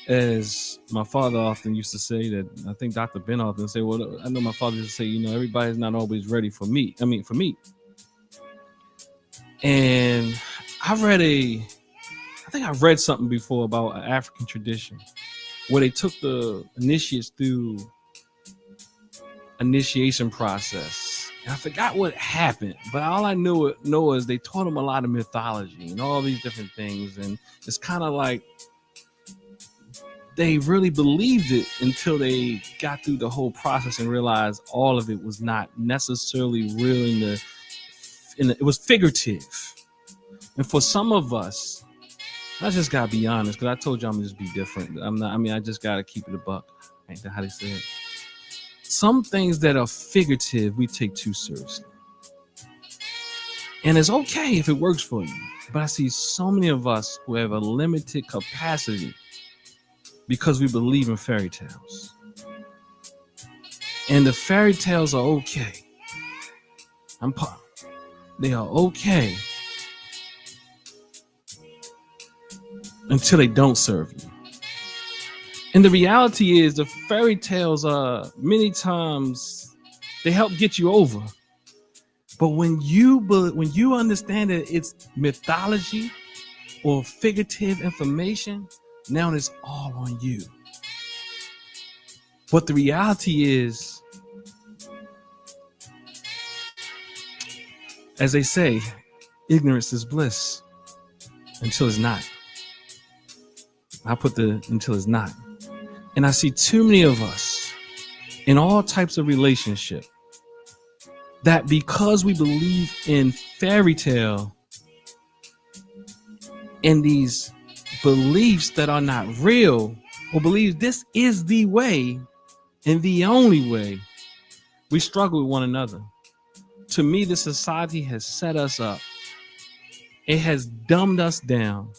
as my father often used to say, that I think Dr. Ben often say, well, I know my father used to say, you know, everybody's not always ready for me. I mean, for me. And I think I read something before about an African tradition where they took the initiates through initiation process. And I forgot what happened, but all I know is they taught them a lot of mythology and all these different things. And it's kind of like they really believed it until they got through the whole process and realized all of it was not necessarily real it was figurative. And for some of us, I just gotta be honest, because I told you I'm gonna just be different. I just gotta keep it a buck. Ain't that how they say it? Some things that are figurative, we take too seriously. And it's okay if it works for you. But I see so many of us who have a limited capacity because we believe in fairy tales. And the fairy tales are okay. They are okay until they don't serve you. And the reality is the fairy tales are many times they help get you over. But when you understand that it's mythology or figurative information, now it's all on you. But the reality is, as they say, ignorance is bliss until it's not. I put until it's not. And I see too many of us in all types of relationship that because we believe in fairy tale and these beliefs that are not real, or believe this is the way and the only way, we struggle with one another. To me, the society has set us up. It has dumbed us down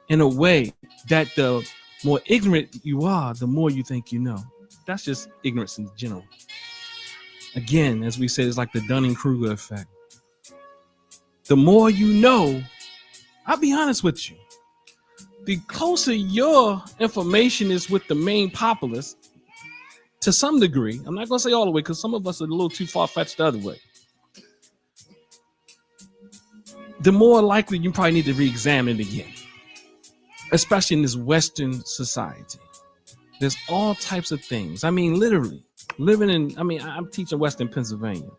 in a way that the more ignorant you are, the more you think you know. That's just ignorance in general. Again, as we said, it's like the Dunning-Kruger effect. The more you know, I'll be honest with you, the closer your information is with the main populace, to some degree, I'm not going to say all the way because some of us are a little too far-fetched the other way, the more likely you probably need to re-examine it again, especially in this Western society. There's all types of things. I mean, literally, I'm teaching Western Pennsylvania,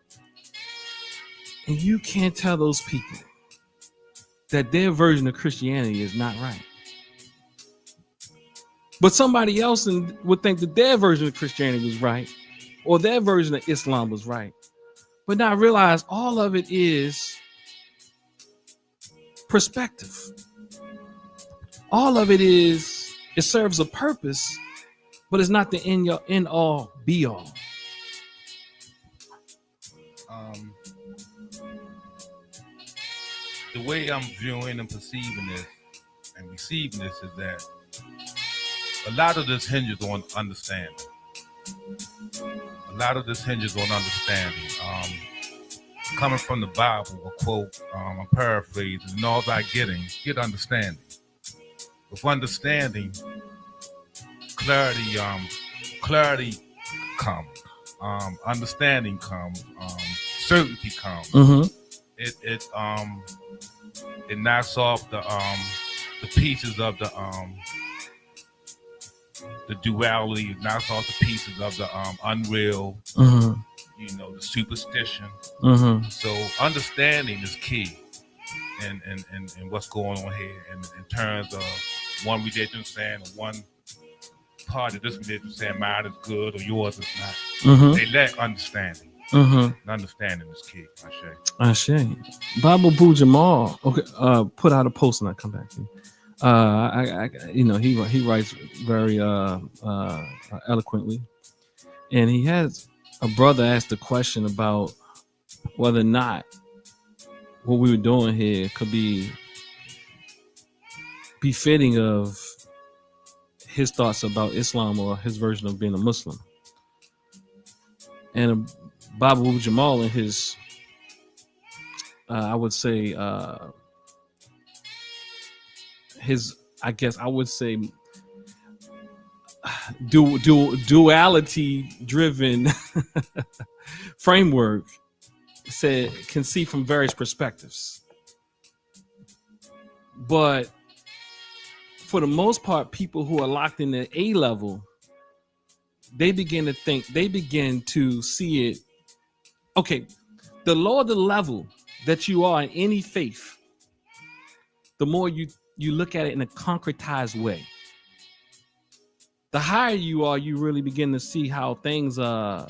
and you can't tell those people that their version of Christianity is not right. But somebody else would think that their version of Christianity was right, or their version of Islam was right, but not realize all of it is perspective. All of it serves a purpose, but it's not the end all be all. The way I'm viewing and perceiving this and receiving this is that a lot of this hinges on understanding. Coming from the Bible, a quote, I'm paraphrasing, and all thy getting, get understanding. With understanding, clarity comes. Understanding comes. Certainty comes. Mm-hmm. It knocks off the pieces of the duality. It knocks off the pieces of the unreal. Mm-hmm. The superstition. Mm-hmm. So understanding is key in what's going on here in terms of one religion saying, or one part of this religion saying mine is good or yours is not. Mm-hmm. They lack understanding. Mm-hmm. Understanding is key. I say. Bible Boo Jamal put out a post and I come back to you. He writes very eloquently, and he has a brother asked a question about whether or not what we were doing here could be befitting of his thoughts about Islam or his version of being a Muslim. And Babu Jamal in his, I would say, duality driven framework said can see from various perspectives. But for the most part, people who are locked in the A level, they begin to see it. Okay, the lower the level that you are in any faith, the more you look at it in a concretized way. The higher you are, you really begin to see how things are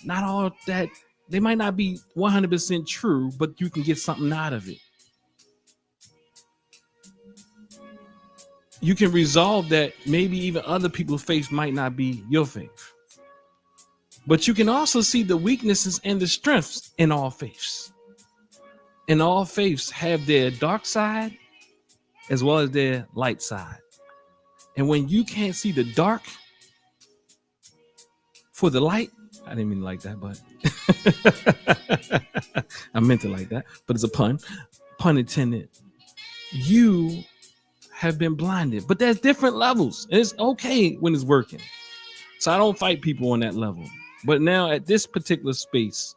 not all that, they might not be 100% true, but you can get something out of it. You can resolve that maybe even other people's faith might not be your faith. But you can also see the weaknesses and the strengths in all faiths. And all faiths have their dark side as well as their light side. And when you can't see the dark for the light, I didn't mean like that, but I meant it like that, but it's a pun intended. You have been blinded, but there's different levels. And it's okay when it's working. So I don't fight people on that level. But now at this particular space,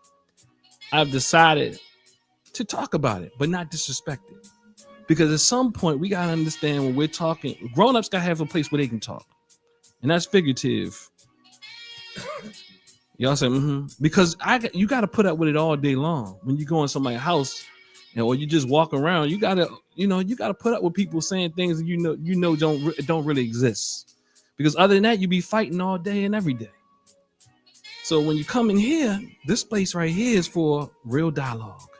I've decided to talk about it, but not disrespect it. Because at some point we got to understand when we're talking, grown-ups got to have a place where they can talk. And that's figurative. Y'all say, because you got to put up with it all day long. When you go in somebody's house or you just walk around, you got to put up with people saying things that you know don't really exist. Because other than that, you be fighting all day and every day. So when you come in here, this place right here is for real dialogue,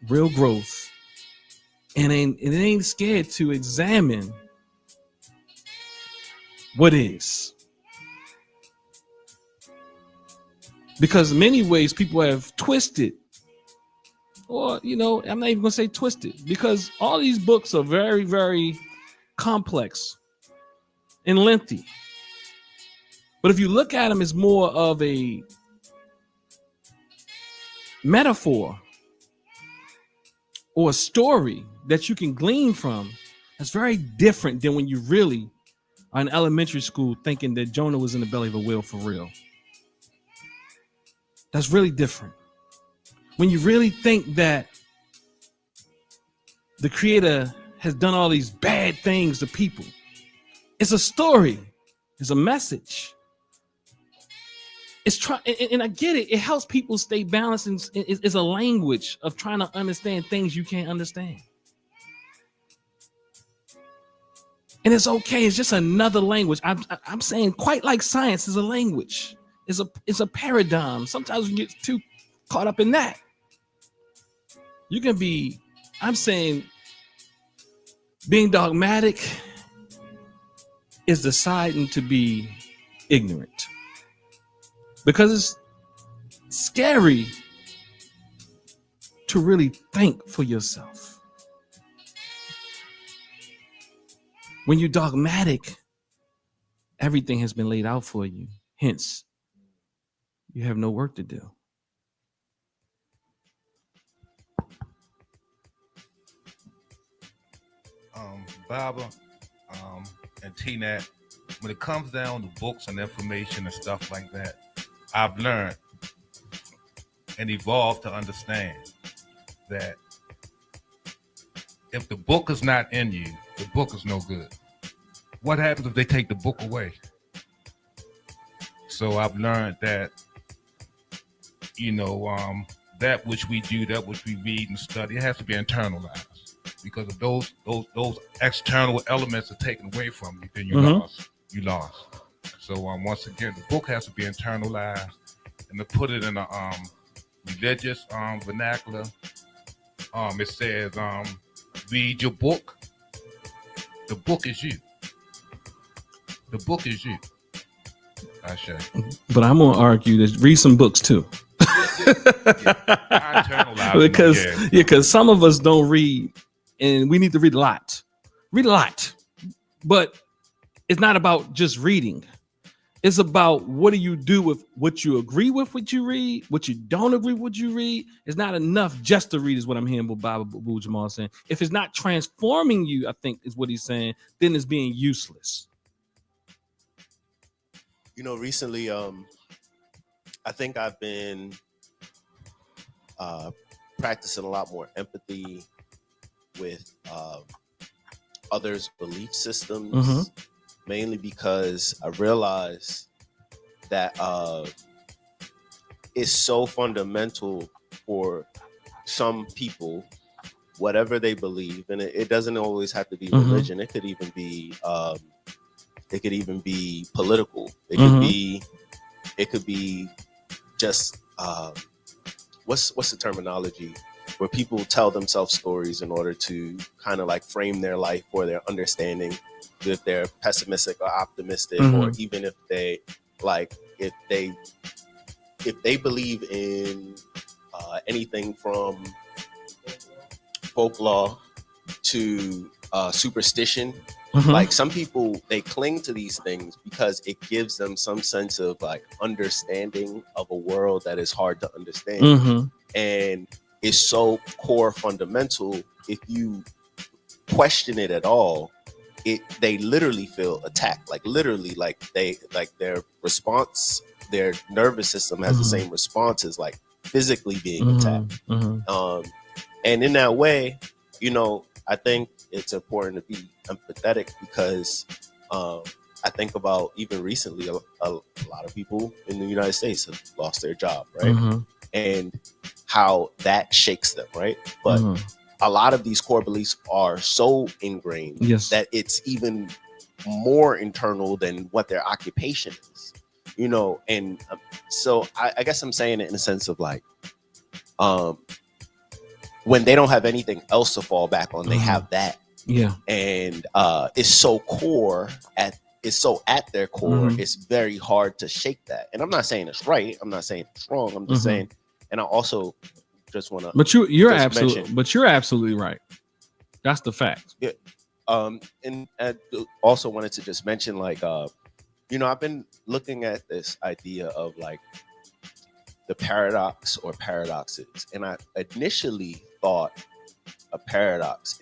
real growth. And it ain't scared to examine what is. Because in many ways people have twisted, or, I'm not even going to say twisted, because all these books are very, very complex and lengthy. But if you look at them as more of a metaphor or a story that you can glean from, that's very different than when you really are in elementary school thinking that Jonah was in the belly of a whale for real. That's really different. When you really think that the creator has done all these bad things to people, it's a story, it's a message. And I get it. It helps people stay balanced, and it's a language of trying to understand things you can't understand. And it's okay. It's just another language. I'm saying, quite like science is a language. It's a paradigm. Sometimes we get too caught up in that. You can be, I'm saying, being dogmatic is deciding to be ignorant. Because it's scary to really think for yourself. When you're dogmatic, everything has been laid out for you. Hence, you have no work to do. Baba and T-Nat, when it comes down to books and information and stuff like that, I've learned and evolved to understand that if the book is not in you, the book is no good. What happens if they take the book away? So I've learned that, that which we do, that which we read and study, it has to be internalized. Because if those external elements are taken away from you, then you lost. So once again, the book has to be internalized, and to put it in a religious vernacular, it says read your book The book is you. The book is you. I say. But I'm gonna argue that read some books too. I internalize because some of us don't read, and we need to read a lot. Read a lot, but it's not about just reading. It's about what do you do with what you agree with what you read, what you don't agree with what you read. It's not enough just to read, is what I'm hearing what Baba Boo Jamal saying. If it's not transforming you, I think is what he's saying, then it's being useless. You know, recently, I think I've been practicing a lot more empathy with others' belief systems, mainly because I realize that it's so fundamental for some people, whatever they believe, and it doesn't always have to be religion. It could even be political. It could be just what's the terminology where people tell themselves stories in order to kind of like frame their life or their understanding, if they're pessimistic or optimistic, or even if they if they believe in anything from folklore to superstition. Like some people, they cling to these things because it gives them some sense of like understanding of a world that is hard to understand, and is so core fundamental. If you question it at all, they literally feel attacked. Like literally, like their response, their nervous system has the same response as like physically being attacked. And in that way, you know, I think it's important to be empathetic because I think about even recently, a lot of people in the United States have lost their job, right? And how that shakes them, right? But a lot of these core beliefs are so ingrained that it's even more internal than what their occupation is, you know? And so I guess I'm saying it in the sense of like, when they don't have anything else to fall back on, they have that. And it's so core it's so at their core, it's very hard to shake that. And I'm not saying it's right. I'm not saying it's wrong. I'm just saying, and I also just want to. But you're absolutely. But you're absolutely right. That's the fact. Yeah. And I also wanted to just mention, like, you know, I've been looking at this idea of like the paradox or paradoxes, and I initially thought a paradox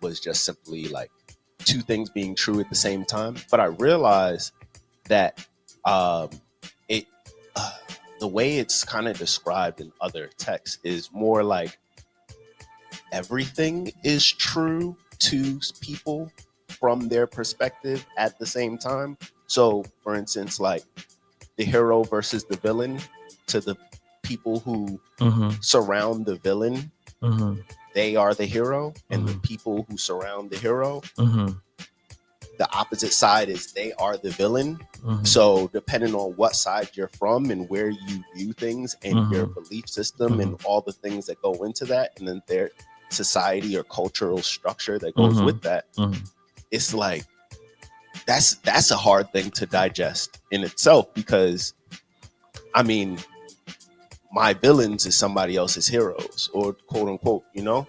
was just simply like two things being true at the same time. But I realized that the way it's kind of described in other texts is more like everything is true to people from their perspective at the same time. So, for instance, like the hero versus the villain, to the people who surround the villain, they are the hero, and the people who surround the hero, the opposite side is they are the villain. So depending on what side you're from and where you view things and your belief system and all the things that go into that, and then their society or cultural structure that goes with that, it's like that's a hard thing to digest in itself, because I mean, my villains is somebody else's heroes, or quote unquote, you know.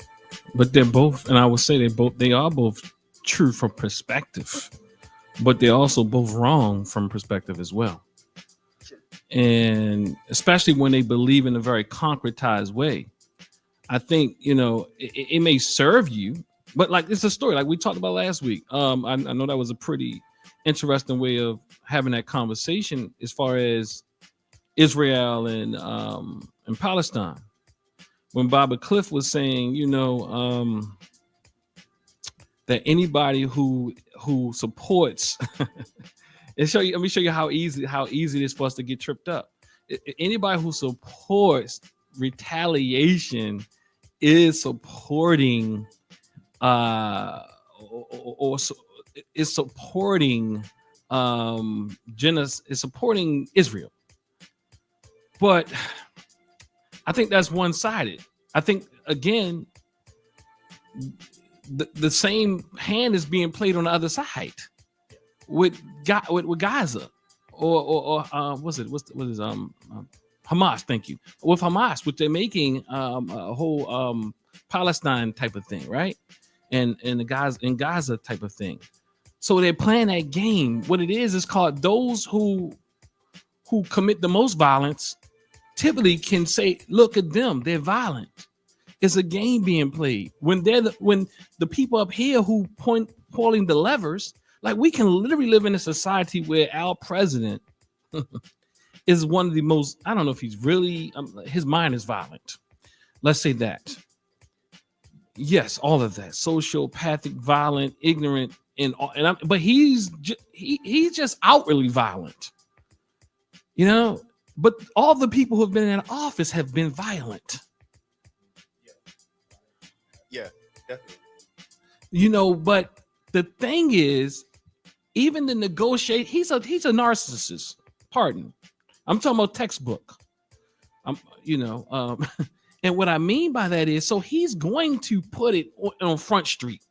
But they're both, and I would say they are both true from perspective, but they're also both wrong from perspective as well. And especially when they believe in a very concretized way, I think, you know, it may serve you, but like it's a story like we talked about last week. I know that was a pretty interesting way of having that conversation as far as Israel and Palestine, when Baba Cliff was saying, you know, that anybody who supports let me show you how easy it is for us to get tripped up. Anybody who supports retaliation is supporting or is supporting is supporting Israel. But I think that's one-sided. I think, again, the same hand is being played on the other side with Gaza or what is Hamas. Thank you. With Hamas, which they're making a whole Palestine type of thing, right? And the Gaza type of thing. So they're playing that game. What it is called those who commit the most violence typically can say, look at them, they're violent. It's a game being played. When the people up here who pulling the levers, like we can literally live in a society where our president is one of the most, I don't know if he's really, his mind is violent. Let's say that. Yes, all of that. Sociopathic, violent, ignorant, but he's just outwardly violent. You know, but all the people who have been in office have been violent. Yeah, definitely. You know, but the thing is, even the negotiate, he's a narcissist. Pardon, I'm talking about textbook. And what I mean by that is, so he's going to put it on Front Street,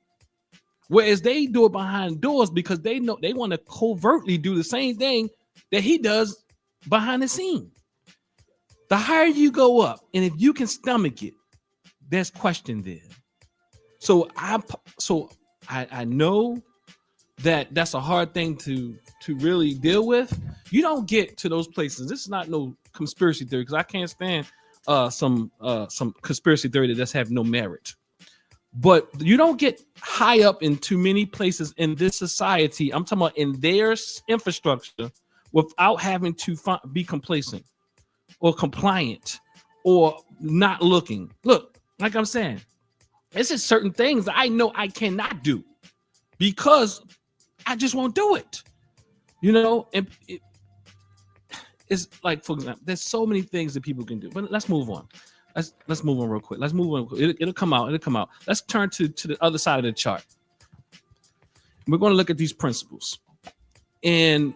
whereas they do it behind doors because they know they want to covertly do the same thing that he does behind the scene. The higher you go up, and if you can stomach it, there's question there. So I know that that's a hard thing to really deal with. You don't get to those places. This is not no conspiracy theory, because I can't stand some conspiracy theory that just have no merit. But you don't get high up in too many places in this society. I'm talking about in their infrastructure without having to be complacent or compliant or not looking. Look, like I'm saying, this is certain things that I know I cannot do because I just won't do it. You know, it's like, for example, there's so many things that people can do. But let's move on. Let's move on real quick. Let's move on. It'll come out. Let's turn to the other side of the chart. We're going to look at these principles, and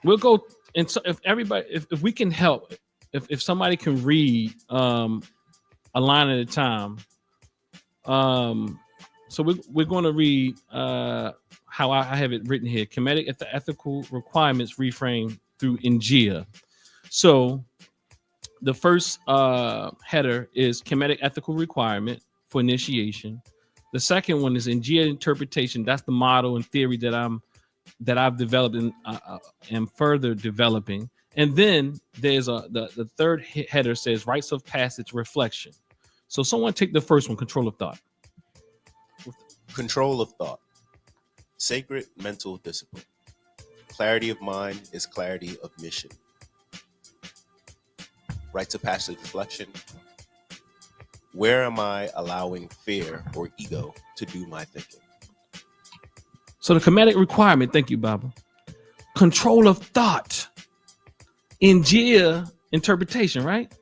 we'll go. And so, if we can help, if somebody can read a line at a time. So we're going to read how I have it written here. Kemetic ethical requirements reframed through Ingia. So the first header is Kemetic ethical requirement for initiation. The second one is Ingia interpretation. That's the model and theory that I've developed and am further developing. And then there's the third header says rites of passage reflection. So someone take the first one, control of thought. Control of thought. Sacred mental discipline. Clarity of mind is clarity of mission. Rites of passage reflection. Where am I allowing fear or ego to do my thinking? So the Kemetic requirement, thank you, Baba. Control of thought. Ingia interpretation, right?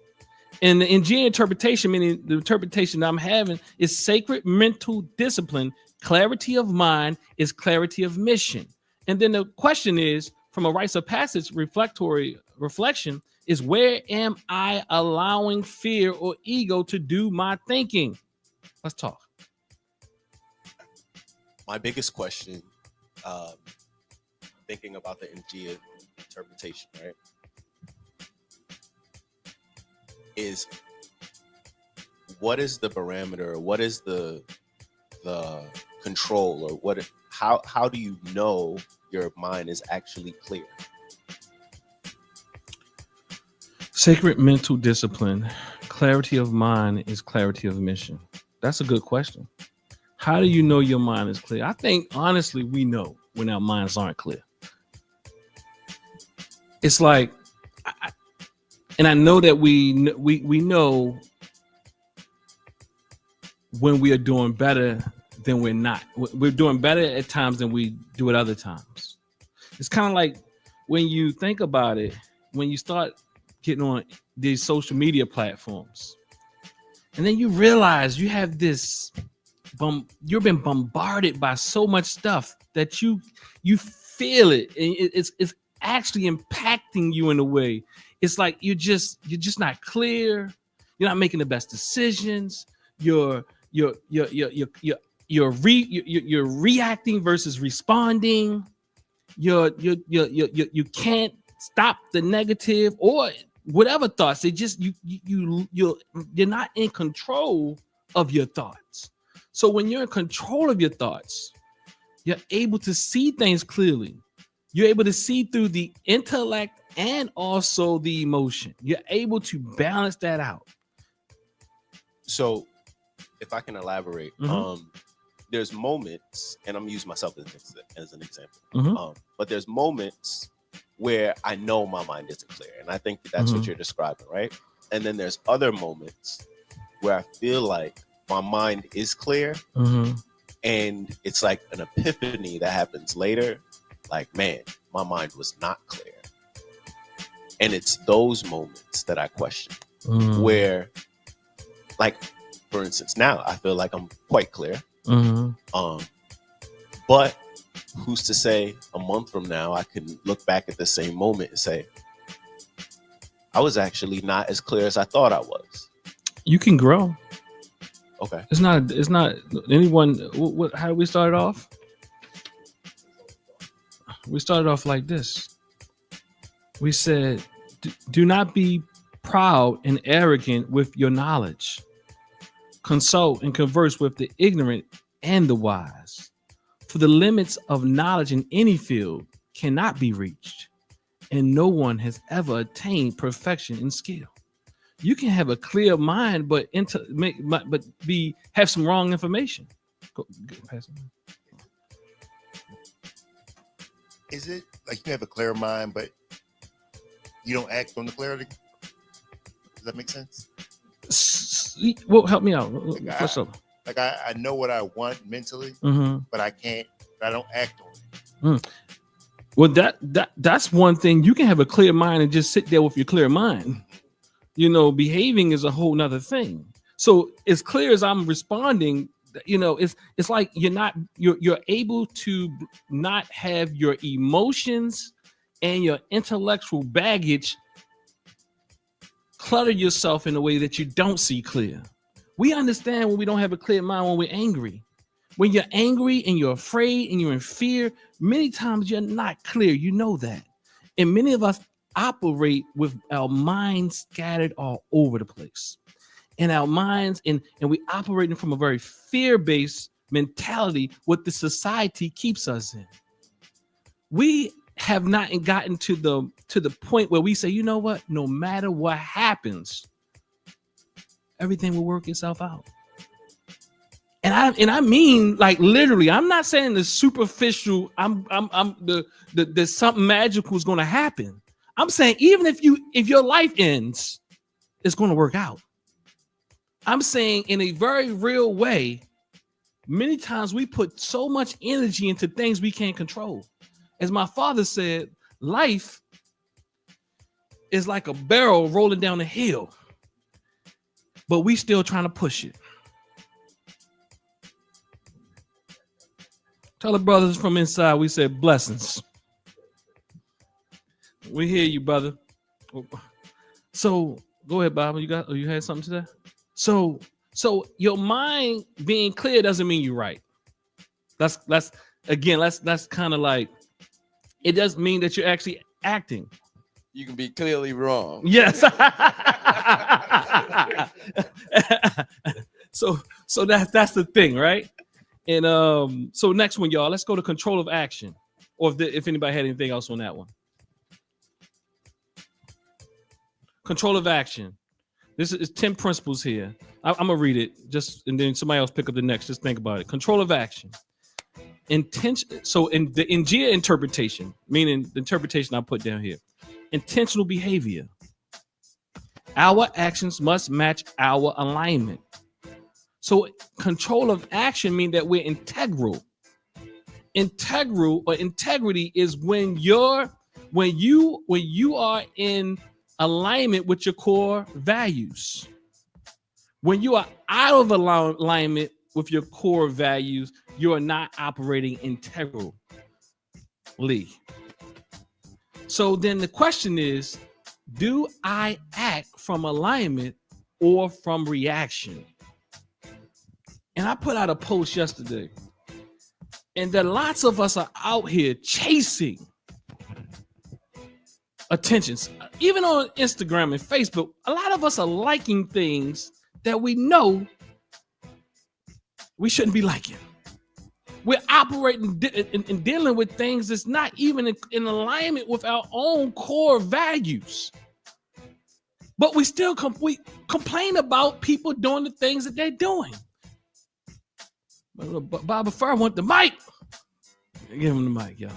And the Ingia interpretation, meaning the interpretation that I'm having, is sacred mental discipline. Clarity of mind is clarity of mission. And then the question is, from a rites of passage reflectory reflection, is where am I allowing fear or ego to do my thinking? Let's talk. My biggest question, thinking about the Ingia interpretation, right, is what is the parameter? What is the control, or what? How do you know your mind is actually clear? Sacred mental discipline, clarity of mind is clarity of mission. That's a good question. How do you know your mind is clear? I think honestly, we know when our minds aren't clear. It's like, and I know that we know when we are doing better than we're not. We're doing better at times than we do at other times. It's kind of like when you think about it, when you start getting on these social media platforms, and then you realize you have this, you've been bombarded by so much stuff that you feel it, and it's actually impacting you in a way. It's like you're just not clear. You're not making the best decisions. You're you're reacting versus responding. You can't stop the negative or whatever thoughts. It just you're not in control of your thoughts. So when you're in control of your thoughts, you're able to see things clearly. You're able to see through the intellect and also the emotion. You're able to balance that out. So if I can elaborate, there's moments, and I'm using myself as an example, but there's moments where I know my mind isn't clear. And I think that's what you're describing, right? And then there's other moments where I feel like my mind is clear, and it's like an epiphany that happens later. Like, man, my mind was not clear. And it's those moments that I question, where, like, for instance, now I feel like I'm quite clear. But who's to say a month from now I can look back at the same moment and say, I was actually not as clear as I thought I was. You can grow. Okay. It's not anyone. How do we start off? We started off like this. We said, do not be proud and arrogant with your knowledge. Consult and converse with the ignorant and the wise. For the limits of knowledge in any field cannot be reached, and no one has ever attained perfection in skill. You can have a clear mind, but have some wrong information. Go pass it. Is it like you have a clear mind, but you don't act on the clarity? Does that make sense? Well, help me out. Like What's up? Like I know what I want mentally, but I don't act on it. Well, that's one thing. You can have a clear mind and just sit there with your clear mind. You know, behaving is a whole nother thing. So as clear as I'm responding, you know, it's like you're able to not have your emotions and your intellectual baggage clutter yourself in a way that you don't see clear. We understand when we don't have a clear mind when we're angry. When you're angry and you're afraid and you're in fear, many times you're not clear. You know that. And many of us operate with our minds scattered all over the place. And our minds, and we operating from a very fear-based mentality, what the society keeps us in. We have not gotten to the point where we say, you know what, no matter what happens, everything will work itself out. And I mean, like, literally, I'm not saying the superficial, there's something magical is going to happen. I'm saying even if your life ends, it's going to work out. I'm saying in a very real way, many times we put so much energy into things we can't control. As my father said, life is like a barrel rolling down a hill, but we still trying to push it. Tell the brothers from inside, we said blessings. We hear you, brother. So go ahead, Bob. You had something to say? So your mind being clear doesn't mean you're right. That's kind of like, it doesn't mean that you're actually acting. You can be clearly wrong. Yes. So that's the thing, right? And so next one, y'all, let's go to control of action. Or if anybody had anything else on that one. Control of action. This is 10 principles here. I'm gonna read it and then somebody else pick up the next. Just think about it. Control of action. Intention. So in the Injia interpretation, meaning the interpretation I put down here, intentional behavior. Our actions must match our alignment. So control of action means that we're integral. Integral or integrity is when you are in alignment with your core values. When you are out of alignment with your core values, you are not operating integrally. So then the question is, do I act from alignment or from reaction? And I put out a post yesterday, and that lots of us are out here chasing attentions. Even on Instagram and Facebook, a lot of us are liking things that we know we shouldn't be liking. We're operating and dealing with things that's not even in alignment with our own core values. But we still we complain about people doing the things that they're doing. But Bob Fur want the mic. Give him the mic, y'all.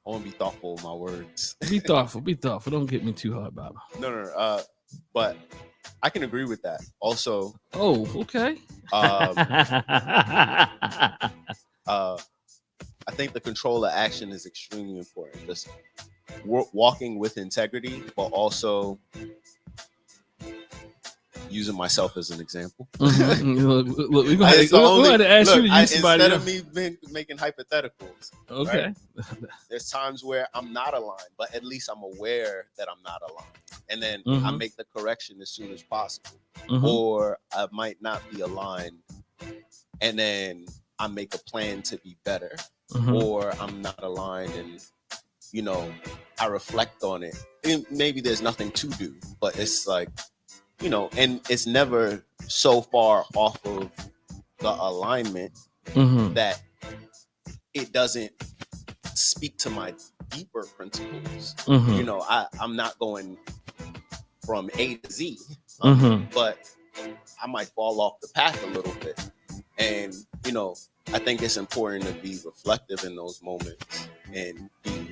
I want to be thoughtful of my words. Be thoughtful. Be thoughtful. Don't get me too hard, Bob. No. But I can agree with that. Also. Oh, okay. I think the control of action is extremely important. Just walking with integrity, but also using myself as an example. Mm-hmm. Look, we're going to ask you to use somebody instead else. of me making hypotheticals. Okay. Right? There's times where I'm not aligned, but at least I'm aware that I'm not aligned. And then I make the correction as soon as possible. Or I might not be aligned. And then I make a plan to be better. Or I'm not aligned and, you know, I reflect on it. And maybe there's nothing to do, but it's like, you know, and it's never so far off of the alignment that it doesn't speak to my deeper principles. You know, I'm not going from A to Z, but I might fall off the path a little bit. And, you know, I think it's important to be reflective in those moments and be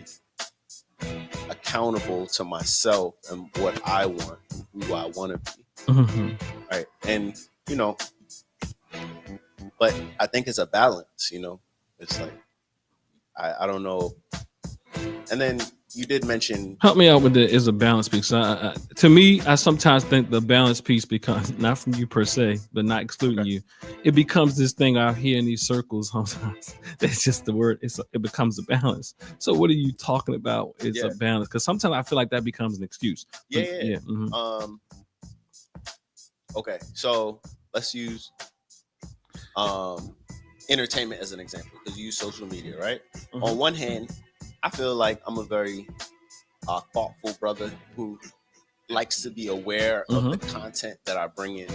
accountable to myself and what I want, who I want to be. Right. And, you know, but I think it's a balance, you know, it's like, I don't know. And then you did mention. Help me out with it is a balance piece. To me, I sometimes think the balance piece becomes, not from you per se, but not excluding you, it becomes this thing out here in these circles. Sometimes that's just the word. It becomes a balance. So what are you talking about? It's a balance. Because sometimes I feel like that becomes an excuse. Yeah. Okay, so let's use entertainment as an example, because you use social media, right? On one hand, I feel like I'm a very thoughtful brother who likes to be aware of the content that I bring in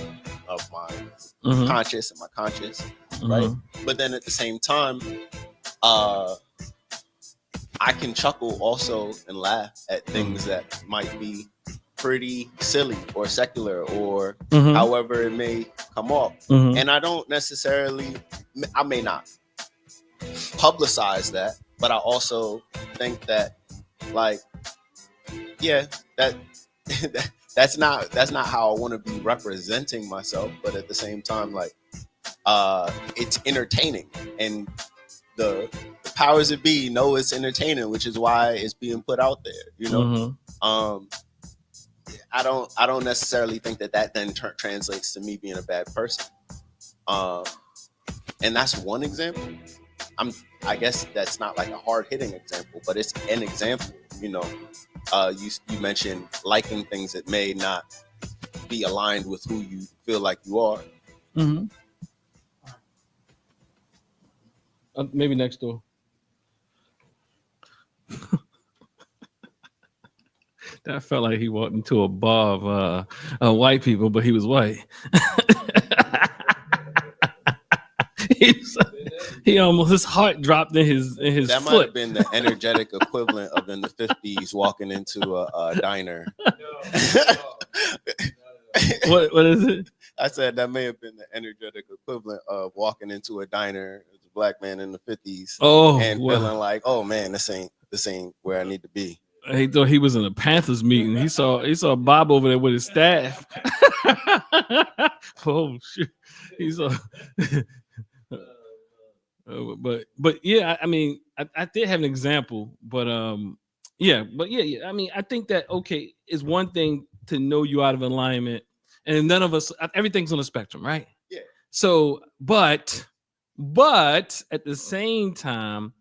of my conscious and my conscious, right? But then at the same time, I can chuckle also and laugh at things that might be pretty silly or secular or however it may come off. And I don't necessarily, I may not publicize that, but I also think that, like, yeah, that's not how I want to be representing myself. But at the same time, like, it's entertaining, and the powers that be know it's entertaining, which is why it's being put out there. You know, I don't necessarily think that then translates to me being a bad person. And that's one example. I guess that's not like a hard-hitting example, but it's an example. You know, you mentioned liking things that may not be aligned with who you feel like you are. Maybe next door. That felt like he walked into a bar of white people, but he was white. He almost, his heart dropped in his that foot. Might have been the energetic equivalent of in the 50s walking into a diner. What is it? I said that may have been the energetic equivalent of walking into a diner as a black man in the 50s. And feeling like, oh man, this ain't where I need to be. He thought he was in a Panthers meeting. He saw Bob over there with his staff. Oh shit! He saw. But yeah, I mean, I did have an example, but yeah. I mean, I think that it's one thing to know you out of alignment, and none of us, everything's on a spectrum, right? Yeah. So, but at the same time,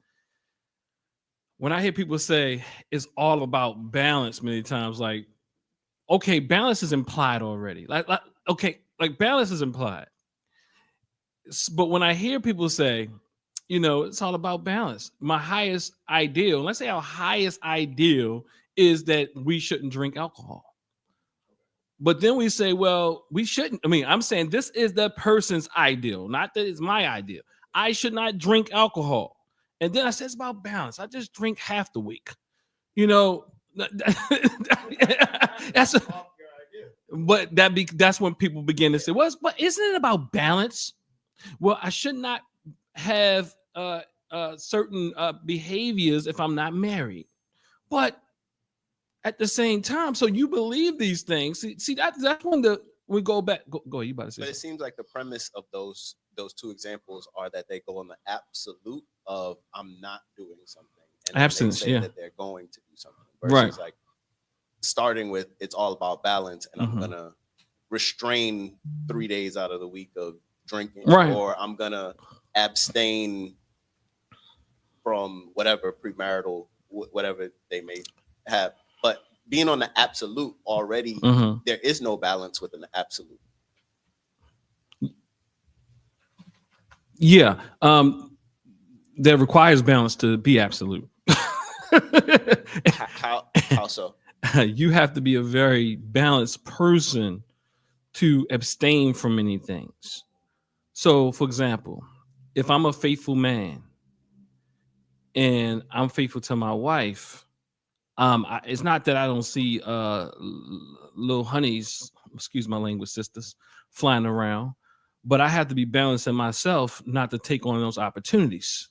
when I hear people say it's all about balance, many times, like, okay, balance is implied already. Like balance is implied. But when I hear people say, it's all about balance. My highest ideal, let's say our highest ideal is that we shouldn't drink alcohol. But then we say, well, we shouldn't. I mean, I'm saying this is the person's ideal, not that it's my ideal. I should not drink alcohol. And then I say it's about balance. I just drink half the week. That's when people begin to say, well, but isn't it about balance? Well, I should not have certain behaviors if I'm not married. But at the same time, so you believe these things. See that's when we go back. Go. You about to say? But it seems like the premise of those two examples are that they go on the absolute of I'm not doing something, and abstinence. They say that they're going to do something. Versus like starting with it's all about balance, and I'm gonna restrain 3 days out of the week of drinking, or I'm gonna abstain from whatever premarital, whatever they may have. But being on the absolute already, there is no balance within the absolute. Yeah, that requires balance to be absolute. How so? You have to be a very balanced person to abstain from many things. So, for example, if I'm a faithful man and I'm faithful to my wife, it's not that I don't see little honeys, excuse my language, sisters, flying around, but I have to be balanced in myself not to take on those opportunities.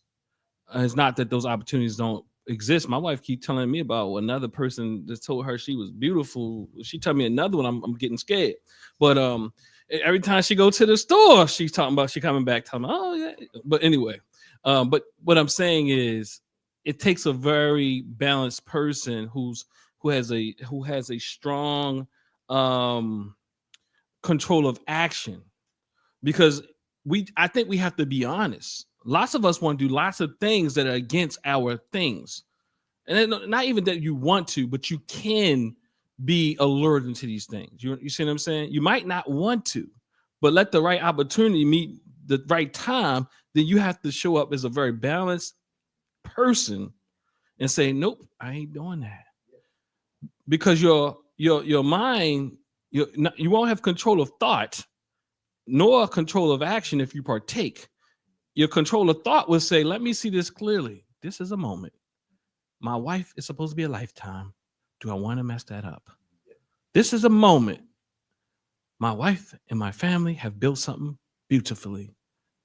It's not that those opportunities don't exist. My wife keep telling me about another person that told her she was beautiful. She told me another one. I'm getting scared. But every time she go to the store, she's talking about she coming back, talking about, oh yeah. But anyway, but what I'm saying is, it takes a very balanced person who has a strong control of action, because I think we have to be honest. Lots of us want to do lots of things that are against our things, and not even that you want to, but you can be alerted to these things. You see what I'm saying? You might not want to, but let the right opportunity meet the right time. Then you have to show up as a very balanced person and say, nope, I ain't doing that, because your mind, you won't have control of thought nor control of action if you partake. Your control of thought will say, let me see this clearly. This is a moment. My wife is supposed to be a lifetime. Do I want to mess that up? This is a moment. My wife and my family have built something beautifully.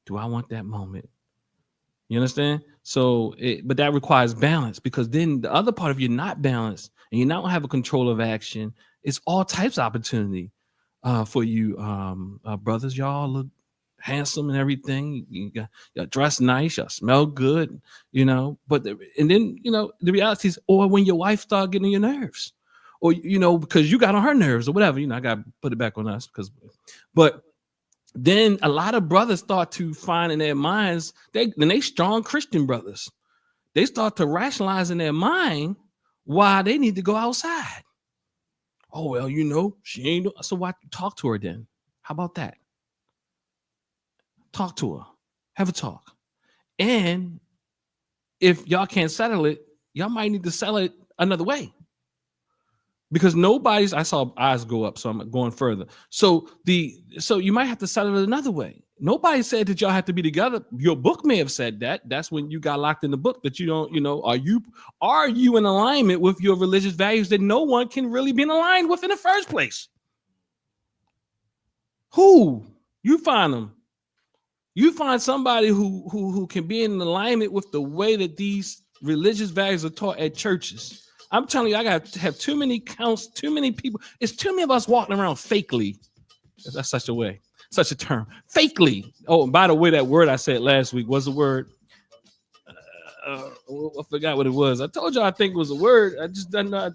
Do I want that moment? You understand? So, but that requires balance, because then the other part of you're not balanced and you don't have a control of action. It's all types of opportunity for you, brothers. Y'all look handsome and everything. Y'all dress nice. Y'all smell good. But then the reality is, or when your wife start getting on your nerves, or because you got on her nerves or whatever. I got to put it back on us but. Then a lot of brothers start to find in their minds, they strong Christian brothers, they start to rationalize in their mind why they need to go outside. Oh, well, she ain't. So why talk to her then? How about that? Talk to her. Have a talk. And if y'all can't settle it, y'all might need to settle it another way. Because I saw eyes go up, so I'm going further. So you might have to settle it another way. Nobody said that y'all have to be together. Your book may have said that. That's when you got locked in the book, that you don't, are you in alignment with your religious values that no one can really be in aligned with in the first place? Who? You find them. You find somebody who can be in alignment with the way that these religious values are taught at churches. I'm telling you, I got to have too many counts, too many people. It's too many of us walking around fakely. If that's such a term. Fakely. Oh, and by the way, that word I said last week was a word. I forgot what it was. I told you I think it was a word. I just don't know.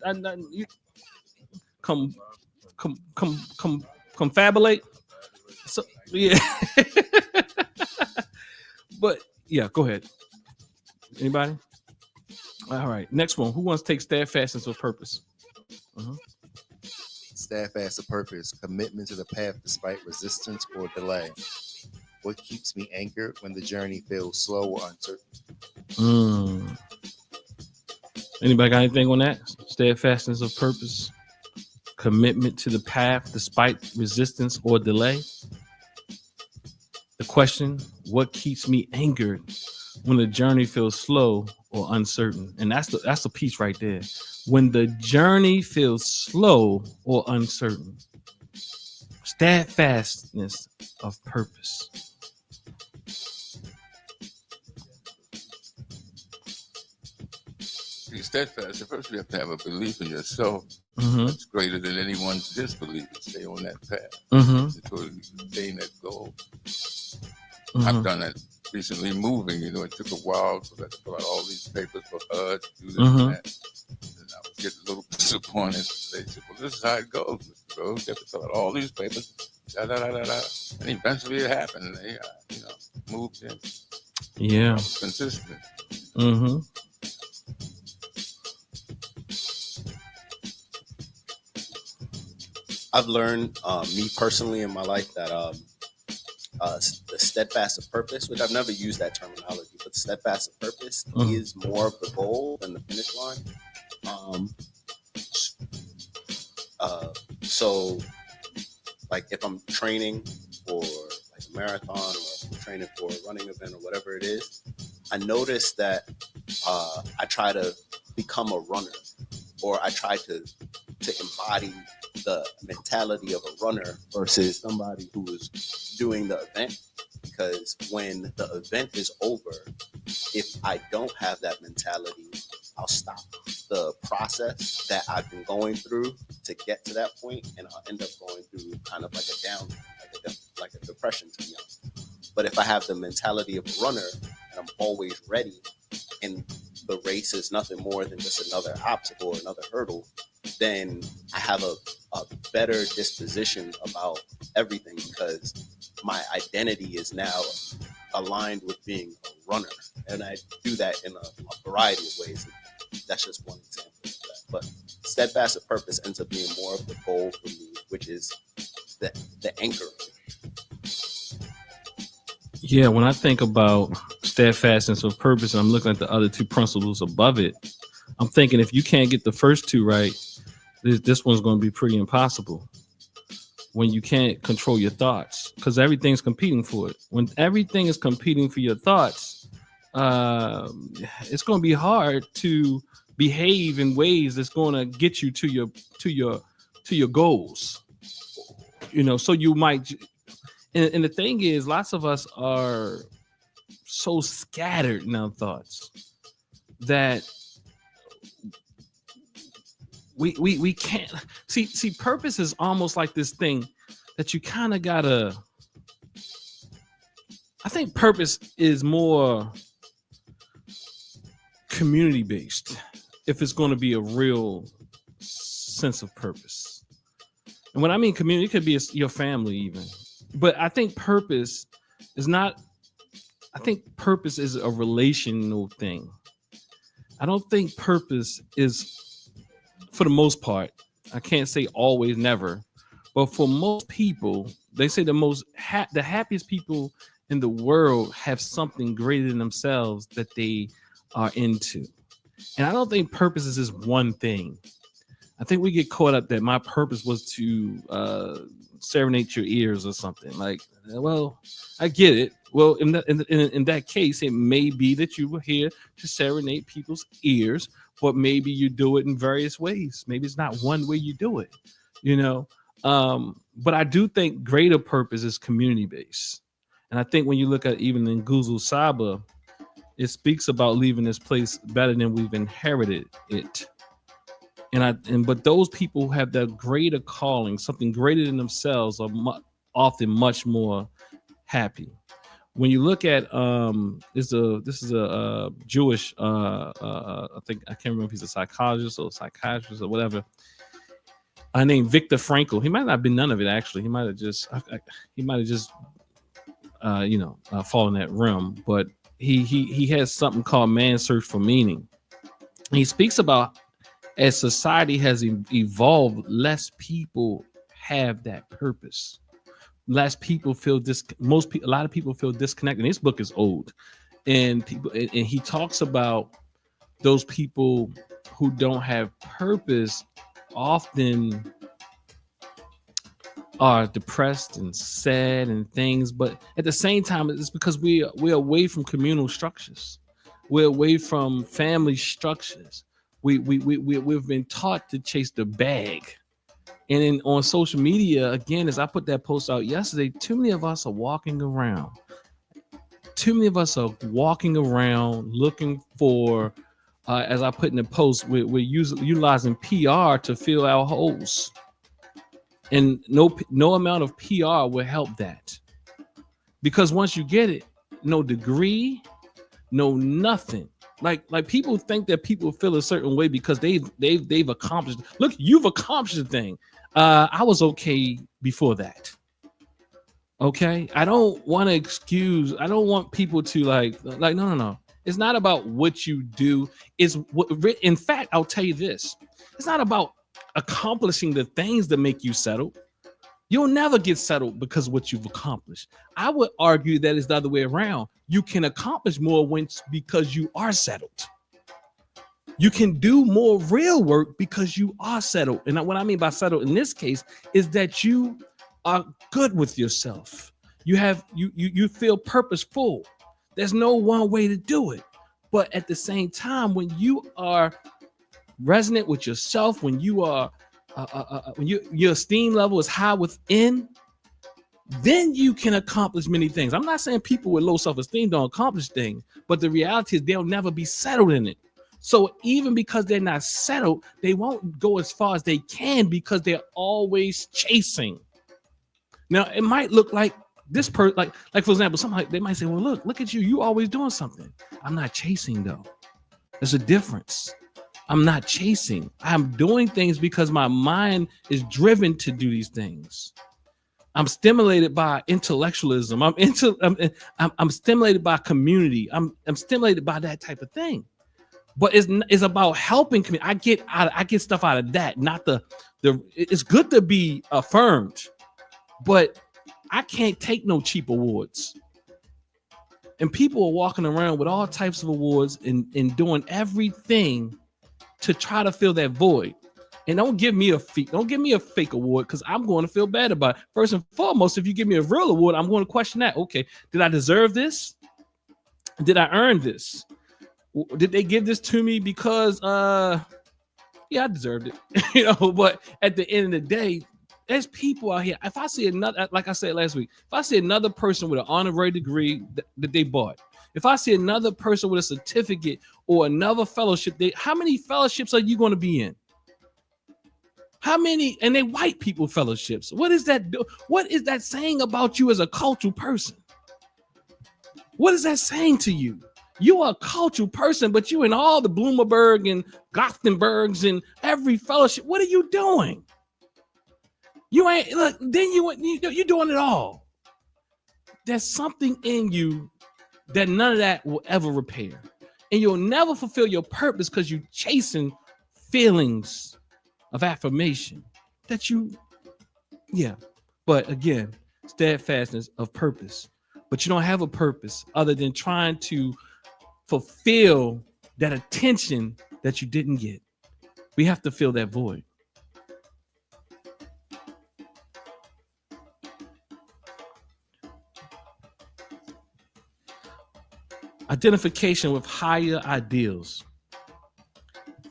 Confabulate. So yeah. But yeah, go ahead. Anybody? All right, next one. Who wants to take steadfastness of purpose? Steadfast of purpose, commitment to the path despite resistance or delay. What keeps me anchored when the journey feels slow or uncertain? Anybody got anything on that? Steadfastness of purpose, commitment to the path despite resistance or delay. The question, what keeps me anchored when the journey feels slow or uncertain? And that's the piece right there. When the journey feels slow or uncertain. Steadfastness of purpose. To be steadfast, first you have to have a belief in yourself that's greater than anyone's disbelief and stay on that path until you attain that goal. I've done that recently moving, it took a while because I had to fill out all these papers for HUD, do this and that. And I would get a little disappointed. They said, well, this is how it goes, Mr. Rose. You have to fill out all these papers, And eventually it happened. And they, moved in. Yeah. Consistent. I've learned, me personally in my life, that the steadfast of purpose, which I've never used that terminology, but steadfast of purpose is more of the goal than the finish line. So, like if I'm training for like a marathon or if I'm training for a running event or whatever it is, I notice that I try to become a runner, or I try to embody the mentality of a runner versus somebody who is doing the event. Because when the event is over, if I don't have that mentality, I'll stop the process that I've been going through to get to that point, and I'll end up going through kind of like a down, like a depression, to be honest. But if I have the mentality of a runner and I'm always ready, and the race is nothing more than just another obstacle or another hurdle, then I have a better disposition about everything, because my identity is now aligned with being a runner. And I do that in a variety of ways. That's just one example of that. But steadfast of purpose ends up being more of the goal for me, which is the anchoring. Yeah, when I think about steadfastness of purpose, and I'm looking at the other two principles above it, I'm thinking if you can't get the first two right, this one's going to be pretty impossible. When you can't control your thoughts, because everything's competing for it. When everything is competing for your thoughts, it's going to be hard to behave in ways that's going to get you to your goals. So you might. And the thing is, lots of us are so scattered in our thoughts that we can't see. Purpose is almost like this thing that you kind of gotta. I think purpose is more community based if it's going to be a real sense of purpose. And when I mean community, it could be your family even. But I think purpose is not. I think purpose is a relational thing. I don't think purpose is, for the most part, I can't say always, never, but for most people, they say the happiest people in the world have something greater than themselves that they are into. And I don't think purpose is just one thing. I think we get caught up that my purpose was to serenade your ears or something. Like, well, I get it. Well, in that case, it may be that you were here to serenade people's ears, but maybe you do it in various ways. Maybe it's not one way you do it, But I do think greater purpose is community based. And I think when you look at even in Guzu Saba, it speaks about leaving this place better than we've inherited it. But those people who have that greater calling, something greater than themselves, are often much more happy. When you look at this is a Jewish I think, I can't remember if he's a psychologist or psychiatrist or whatever, named Viktor Frankl. He might not have been none of it actually. He might have just fallen that realm. But he has something called Man's Search for Meaning. He speaks about as society has evolved, less people have that purpose. Less people feel a lot of people feel disconnected. This book is old, and he talks about those people who don't have purpose often are depressed and sad and things, but at the same time, it's because we're away from communal structures. We're away from family structures. We've been taught to chase the bag. And on social media, again, as I put that post out yesterday, too many of us are walking around. Too many of us are walking around looking for, as I put in the post, we're utilizing PR to fill our holes. And no amount of PR will help that. Because once you get it, no degree, no nothing. Like people think that people feel a certain way because they've accomplished. Look, you've accomplished a thing. I was okay before that. Okay, I don't want to excuse. I don't want people to like no. It's not about what you do. It's what. In fact, I'll tell you this. It's not about accomplishing the things that make you settled. You'll never get settled because of what you've accomplished. I would argue that it's the other way around. You can accomplish more because you are settled. You can do more real work because you are settled. And what I mean by settled in this case is that you are good with yourself. You feel purposeful. There's no one way to do it. But at the same time, when you are resonant with yourself, when you are when your esteem level is high within, then you can accomplish many things. I'm not saying people with low self-esteem don't accomplish things, but the reality is they'll never be settled in it. So even because they're not settled, they won't go as far as they can because they're always chasing. Now, it might look like this person, like for example, somebody they might say, well, look at you. You always doing something. I'm not chasing though. There's a difference. I'm not chasing. I'm doing things because my mind is driven to do these things. I'm stimulated by intellectualism. I'm stimulated by community. I'm stimulated by that type of thing. But it's about helping community. I get stuff out of that. Not the. It's good to be affirmed, but I can't take no cheap awards. And people are walking around with all types of awards and doing everything to try to fill that void. And don't give me a fake award because I'm going to feel bad about it. First and foremost, if you give me a real award, I'm going to question that. Okay, did I deserve this? Did I earn this? Did they give this to me because yeah, I deserved it. But at the end of the day, there's people out here. If I see another, like I said last week, if I see another person with an honorary degree that they bought, if I see another person with a certificate or another fellowship, how many fellowships are you going to be in? How many? And they white people fellowships. What is that? What is that saying about you as a cultural person? What is that saying to you? You are a cultural person, but you in all the Bloomberg and Gothenburgs and every fellowship. What are you doing? You ain't look. Then you're doing it all. There's something in you that none of that will ever repair. And you'll never fulfill your purpose because you're chasing feelings of affirmation but again, steadfastness of purpose. But you don't have a purpose other than trying to fulfill that attention that you didn't get. We have to fill that void. Identification with higher ideals.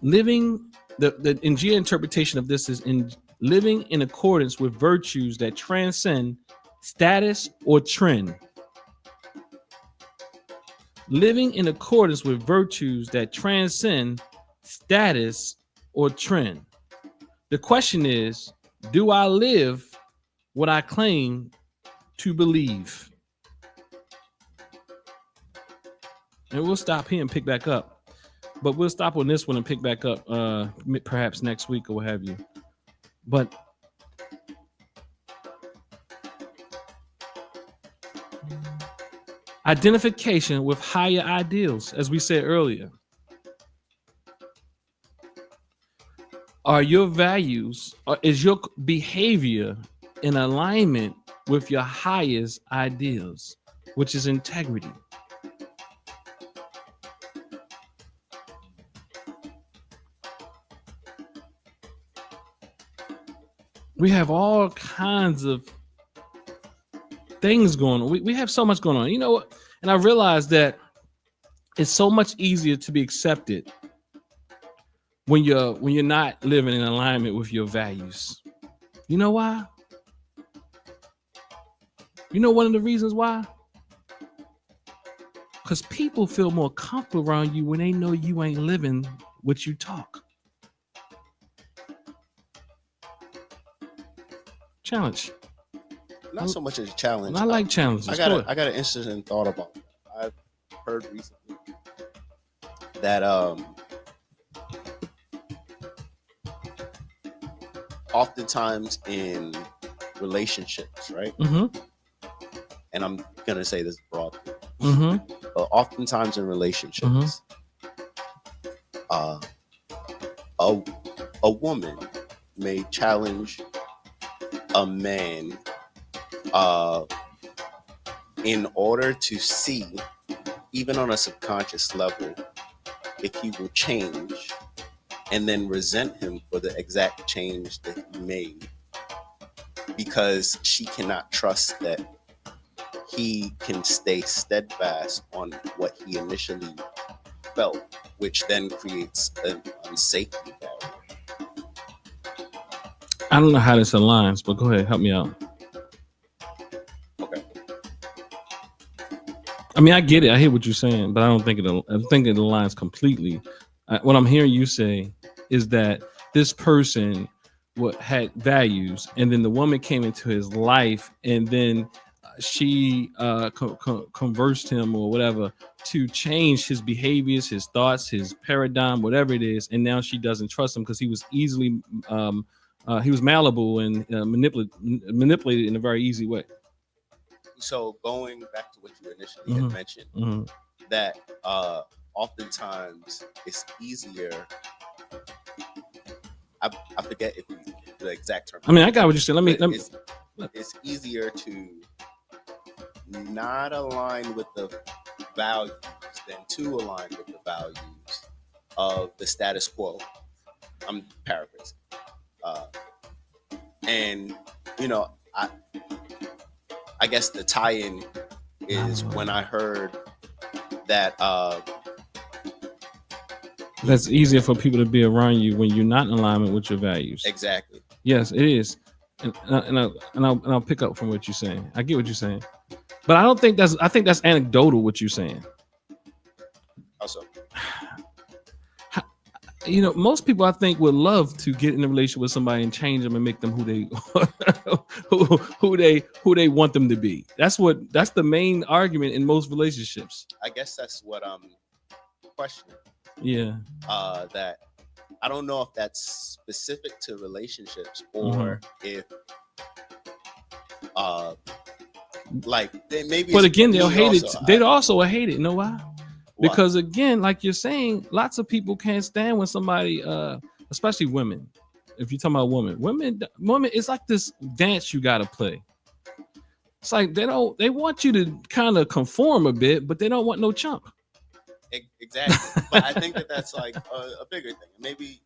Living, the Ngia interpretation of this is in living in accordance with virtues that transcend status or trend. Living in accordance with virtues that transcend status or trend. The question is, do I live what I claim to believe? And we'll stop here and pick back up. But we'll stop on this one and pick back up perhaps next week or what have you. But identification with higher ideals, as we said earlier. are your values, or is your behavior in alignment with your highest ideals, which is integrity? We have all kinds of things going on. We have so much going on. You know what? And I realized that it's so much easier to be accepted when you're not living in alignment with your values. You know why? You know one of the reasons why? Because people feel more comfortable around you when they know you ain't living what you talk. Challenge. Not so much as a challenge. I like challenges. I got an interesting thought about it. I've heard recently that oftentimes in relationships, right? Mm-hmm. And I'm gonna say this broadly, Mm-hmm. but oftentimes in relationships, a woman may challenge a man in order to see, even on a subconscious level, if he will change, and then resent him for the exact change that he made, because she cannot trust that he can stay steadfast on what he initially felt, which then creates an unsafety barrier. I don't know how this aligns, but go ahead, help me out. Okay. I mean, I get it. I hear what you're saying, but I don't think I think it aligns completely. What I'm hearing you say is that this person had values, and then the woman came into his life, and then she conversed him or whatever to change his behaviors, his thoughts, his paradigm, whatever it is, and now she doesn't trust him because he was easily he was malleable and manipulated in a very easy way. So going back to what you initially had mentioned, that oftentimes it's easier. I forget if the exact term. I mean, I got what you're saying. It's easier to not align with the values than to align with the values of the status quo. I'm paraphrasing. And you know, I guess the tie-in is when I heard that that's easier for people to be around you when you're not in alignment with your values. Exactly. Yes, it is, and I'll pick up from what you're saying. I get what you're saying, but I don't think that's. I think that's anecdotal what you're saying. Also, you know, most people I think would love to get in a relationship with somebody and change them and make them who they want them to be. That's the main argument in most relationships. I guess that's what I'm questioning. Yeah. That I don't know if that's specific to relationships or if like maybe. But again, they'll hate it. They'd also hate it. You know why? Because again, like you're saying, lots of people can't stand when somebody, especially women. If you're talking about women, it's like this dance you gotta play. It's like they want you to kind of conform a bit, but they don't want no chump. Exactly. But I think that's like a bigger thing. Maybe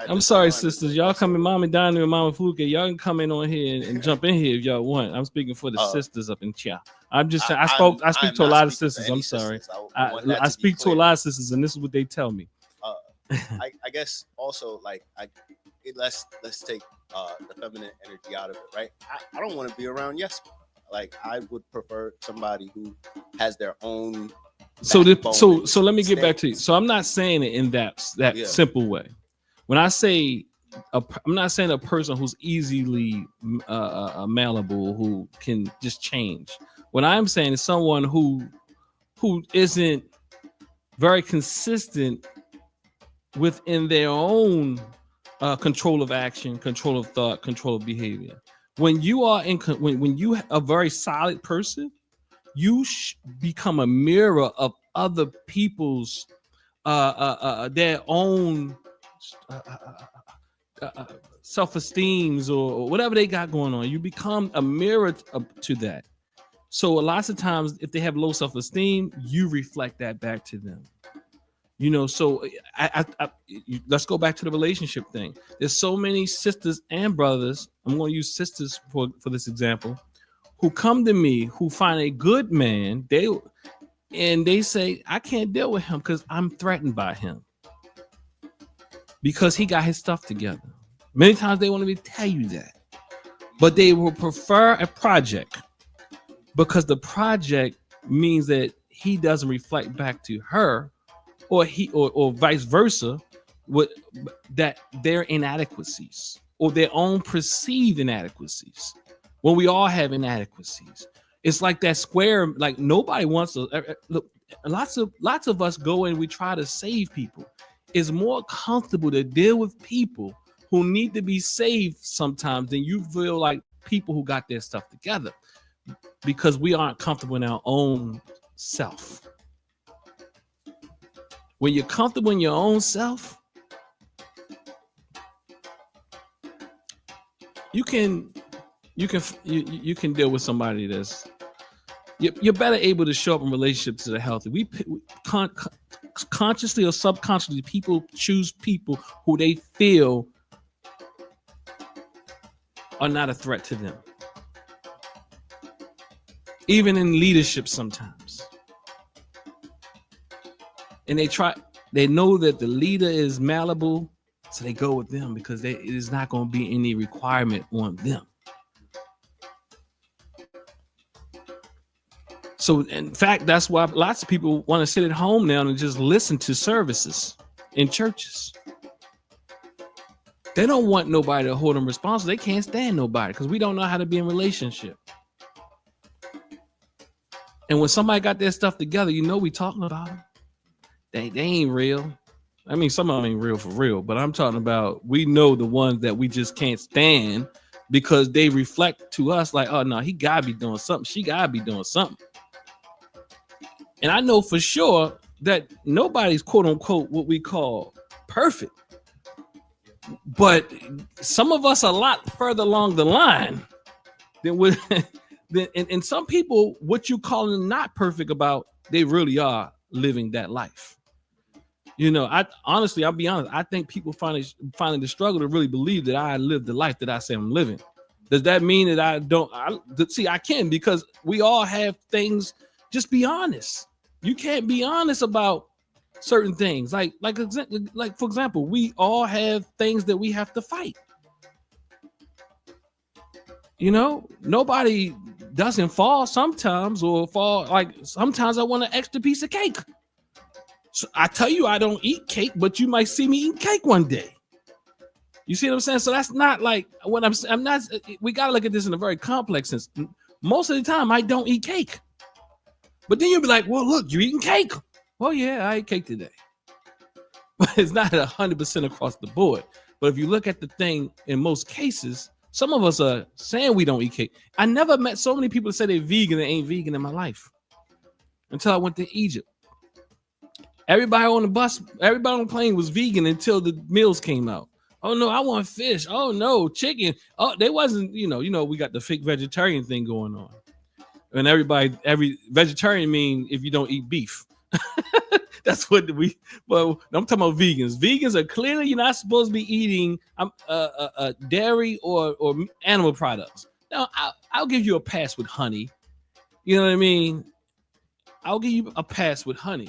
I'm sorry, sisters. Y'all come in, Mama Donnie and Mama Fluke. Y'all can come in on here and jump in here if y'all want. I'm speaking for the sisters up in chat. I'm just saying, I speak to a lot of sisters. I'm sorry. I speak to a lot of sisters, and this is what they tell me. I guess also like let's take the feminine energy out of it, right? I don't want to be around yes. Like I would prefer somebody who has their own. So let me get back to you. So I'm not saying it in that simple way. When I say I'm not saying a person who's easily malleable, who can just change. What I'm saying is someone who isn't very consistent within their own control of action, control of thought, control of behavior. When you are when you are a very solid person, you become a mirror of other people's their own self-esteems or whatever they got going on. You become a mirror to that. So lots of times, if they have low self-esteem, you reflect that back to them. You know, so let's go back to the relationship thing. There's so many sisters and brothers. I'm going to use sisters for this example, who come to me who find a good man. They say, I can't deal with him because I'm threatened by him because he got his stuff together. Many times they won't even tell you that, but they will prefer a project because the project means that he doesn't reflect back to her, or vice versa, with that their inadequacies or their own perceived inadequacies. When we all have inadequacies, it's like that square. Like nobody wants to. Look, lots of us go and we try to save people. It's more comfortable to deal with people who need to be saved sometimes than you feel like people who got their stuff together, because we aren't comfortable in our own self. When you're comfortable in your own self, you can deal with somebody that's you're better able to show up in relationships that are healthy. We consciously or subconsciously, people choose people who they feel are not a threat to them. Even in leadership sometimes. And they know that the leader is malleable, so they go with them because it is not going to be any requirement on them. So in fact, that's why lots of people want to sit at home now and just listen to services in churches. They don't want nobody to hold them responsible. They can't stand nobody because we don't know how to be in relationship. And when somebody got their stuff together, you know we talking about them. They ain't real. I mean, some of them ain't real for real, but I'm talking about, we know the ones that we just can't stand because they reflect to us like, oh no, he gotta be doing something. She gotta be doing something. And I know for sure that nobody's quote unquote what we call perfect. But some of us are a lot further along the line than with and some people, what you call them not perfect about, they really are living that life. You know, I'll be honest, I think people finding the struggle to really believe that I live the life that I say I'm living. Does that mean that I don't? I can, because we all have things. Just be honest. You can't be honest about certain things. Like for example, we all have things that we have to fight. You know, nobody doesn't fall sometimes, or fall like sometimes I want an extra piece of cake. So I tell you, I don't eat cake, but you might see me eating cake one day. You see what I'm saying? So that's not like what I'm not. We got to look at this in a very complex sense. Most of the time, I don't eat cake. But then you'll be like, well, look, you're eating cake. Well, yeah, I ate cake today. But it's not 100% across the board. But if you look at the thing, in most cases, some of us are saying we don't eat cake. I never met so many people that say they're vegan and ain't vegan in my life until I went to Egypt. Everybody on the bus, everybody on the plane was vegan until the meals came out. Oh no, I want fish. Oh no, chicken. Oh, they wasn't, you know, we got the fake vegetarian thing going on. And every vegetarian mean if you don't eat beef. That's what well, I'm talking about vegans. Vegans are clearly, you're not supposed to be eating dairy or animal products. Now, I'll give you a pass with honey. You know what I mean? I'll give you a pass with honey.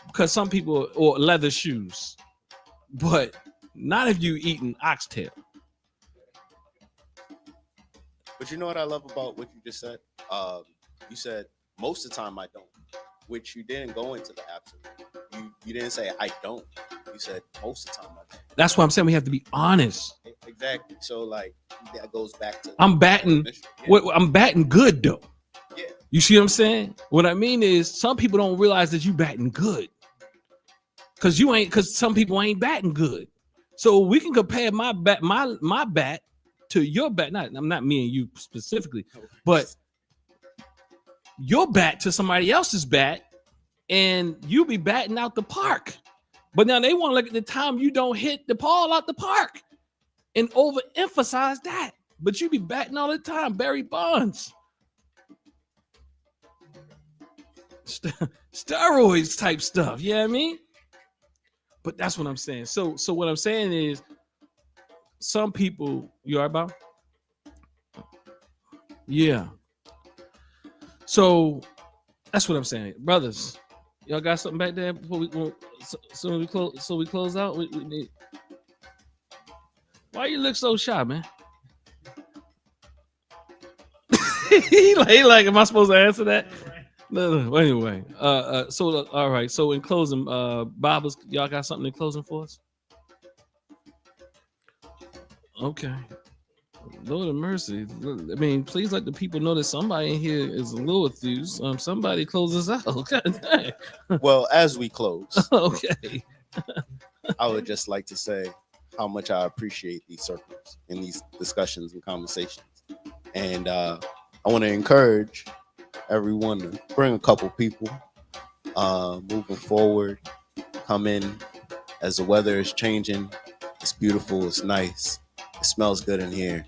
Because some people, or leather shoes, but not if you eating oxtail. But you know what I love about what you just said? You said most of the time I don't, which you didn't go into the absolute. You didn't say I don't. You said most of the time I don't. That's why I'm saying we have to be honest. Exactly. So like that goes back to I'm batting. I'm batting good though. Yeah. You see what I'm saying? What I mean is some people don't realize that you batting good. Because some people ain't batting good. So we can compare my bat to your bat. I'm not me and you specifically, but your bat to somebody else's bat, and you be batting out the park. But now they want to look at the time you don't hit the ball out the park and overemphasize that. But you be batting all the time, Barry Bonds. Steroids type stuff, you know what I mean? But that's what I'm saying. So what I'm saying is some people, you are about? Yeah. So that's what I'm saying. Brothers, y'all got something back there before we close out? We need. Why you look so shy, man? he like, am I supposed to answer that? No. Anyway, so all right. So in closing, Bobbers, y'all got something in closing for us? Okay. Lord of mercy. I mean, please let the people know that somebody in here is a little enthused. Somebody close us out. Okay. Well, as we close, okay. I would just like to say how much I appreciate these circles and these discussions and conversations. And I want to encourage everyone to bring a couple people moving forward. Come in as the weather is changing. It's beautiful. It's nice. It smells good in here.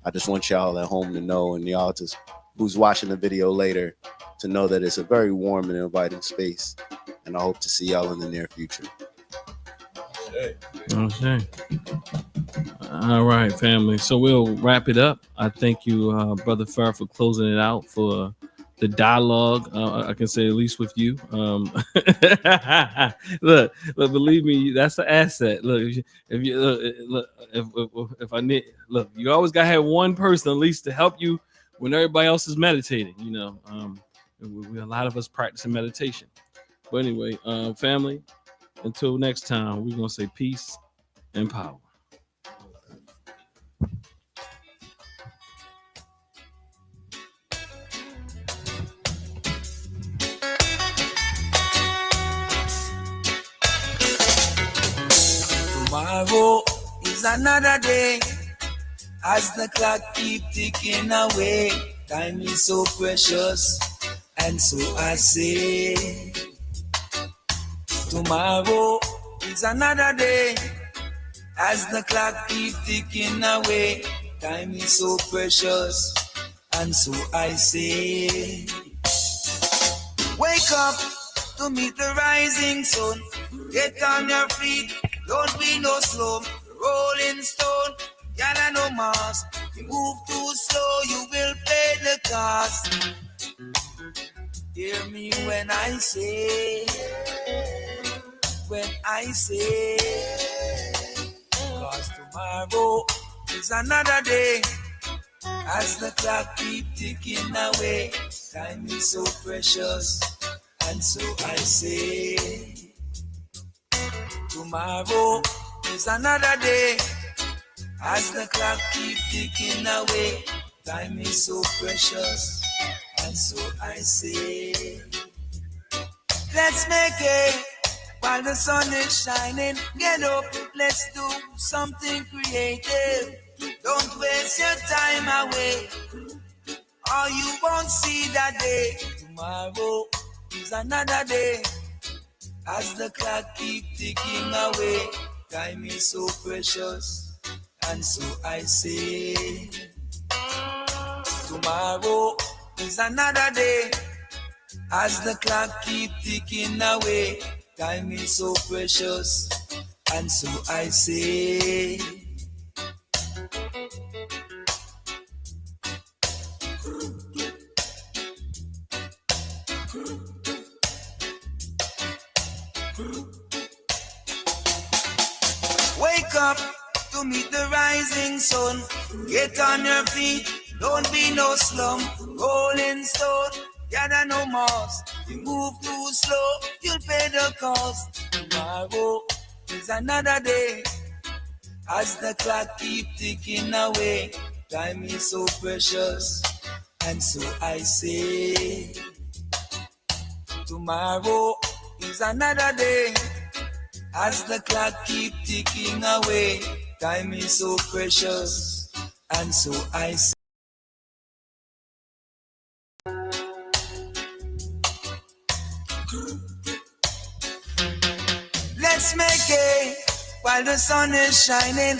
I just want y'all at home to know, and y'all just who's watching the video later to know that it's a very warm and inviting space. And I hope to see y'all in the near future. Okay. All right, family. So we'll wrap it up. I thank you, Brother Farr, for closing it out for the dialogue. I can say at least with you. Look, believe me, that's an asset. Look, if I need, look, you always gotta have one person at least to help you when everybody else is meditating. You know, a lot of us practicing meditation. But anyway, family. Until next time, we're going to say peace and power. Tomorrow is another day. As the clock keep ticking away, time is so precious, and so I say, tomorrow is another day. As the clock keep ticking away, time is so precious, and so I say, wake up to meet the rising sun. Get on your feet, don't be no slow. Rolling stone, gather no mass. You move too slow, you will pay the cost. Hear me when I say, cause tomorrow is another day. As the clock keep ticking away, time is so precious, and so I say, tomorrow is another day. As the clock keep ticking away, time is so precious, and so I say, let's make it while the sun is shining. Get up, let's do something creative. Don't waste your time away, or you won't see that day. Tomorrow is another day. As the clock keep ticking away, time is so precious, and so I say, tomorrow is another day. As the clock keep ticking away, time is so precious, and so I say, wake up to meet the rising sun. Get on your feet, don't be no slum. Rolling stone, gather no moss. You move too slow, you'll pay the cost. Tomorrow is another day. As the clock keep ticking away, time is so precious, and so I say, tomorrow is another day. As the clock keep ticking away, time is so precious, and so I say, let's let's make hay while the sun is shining.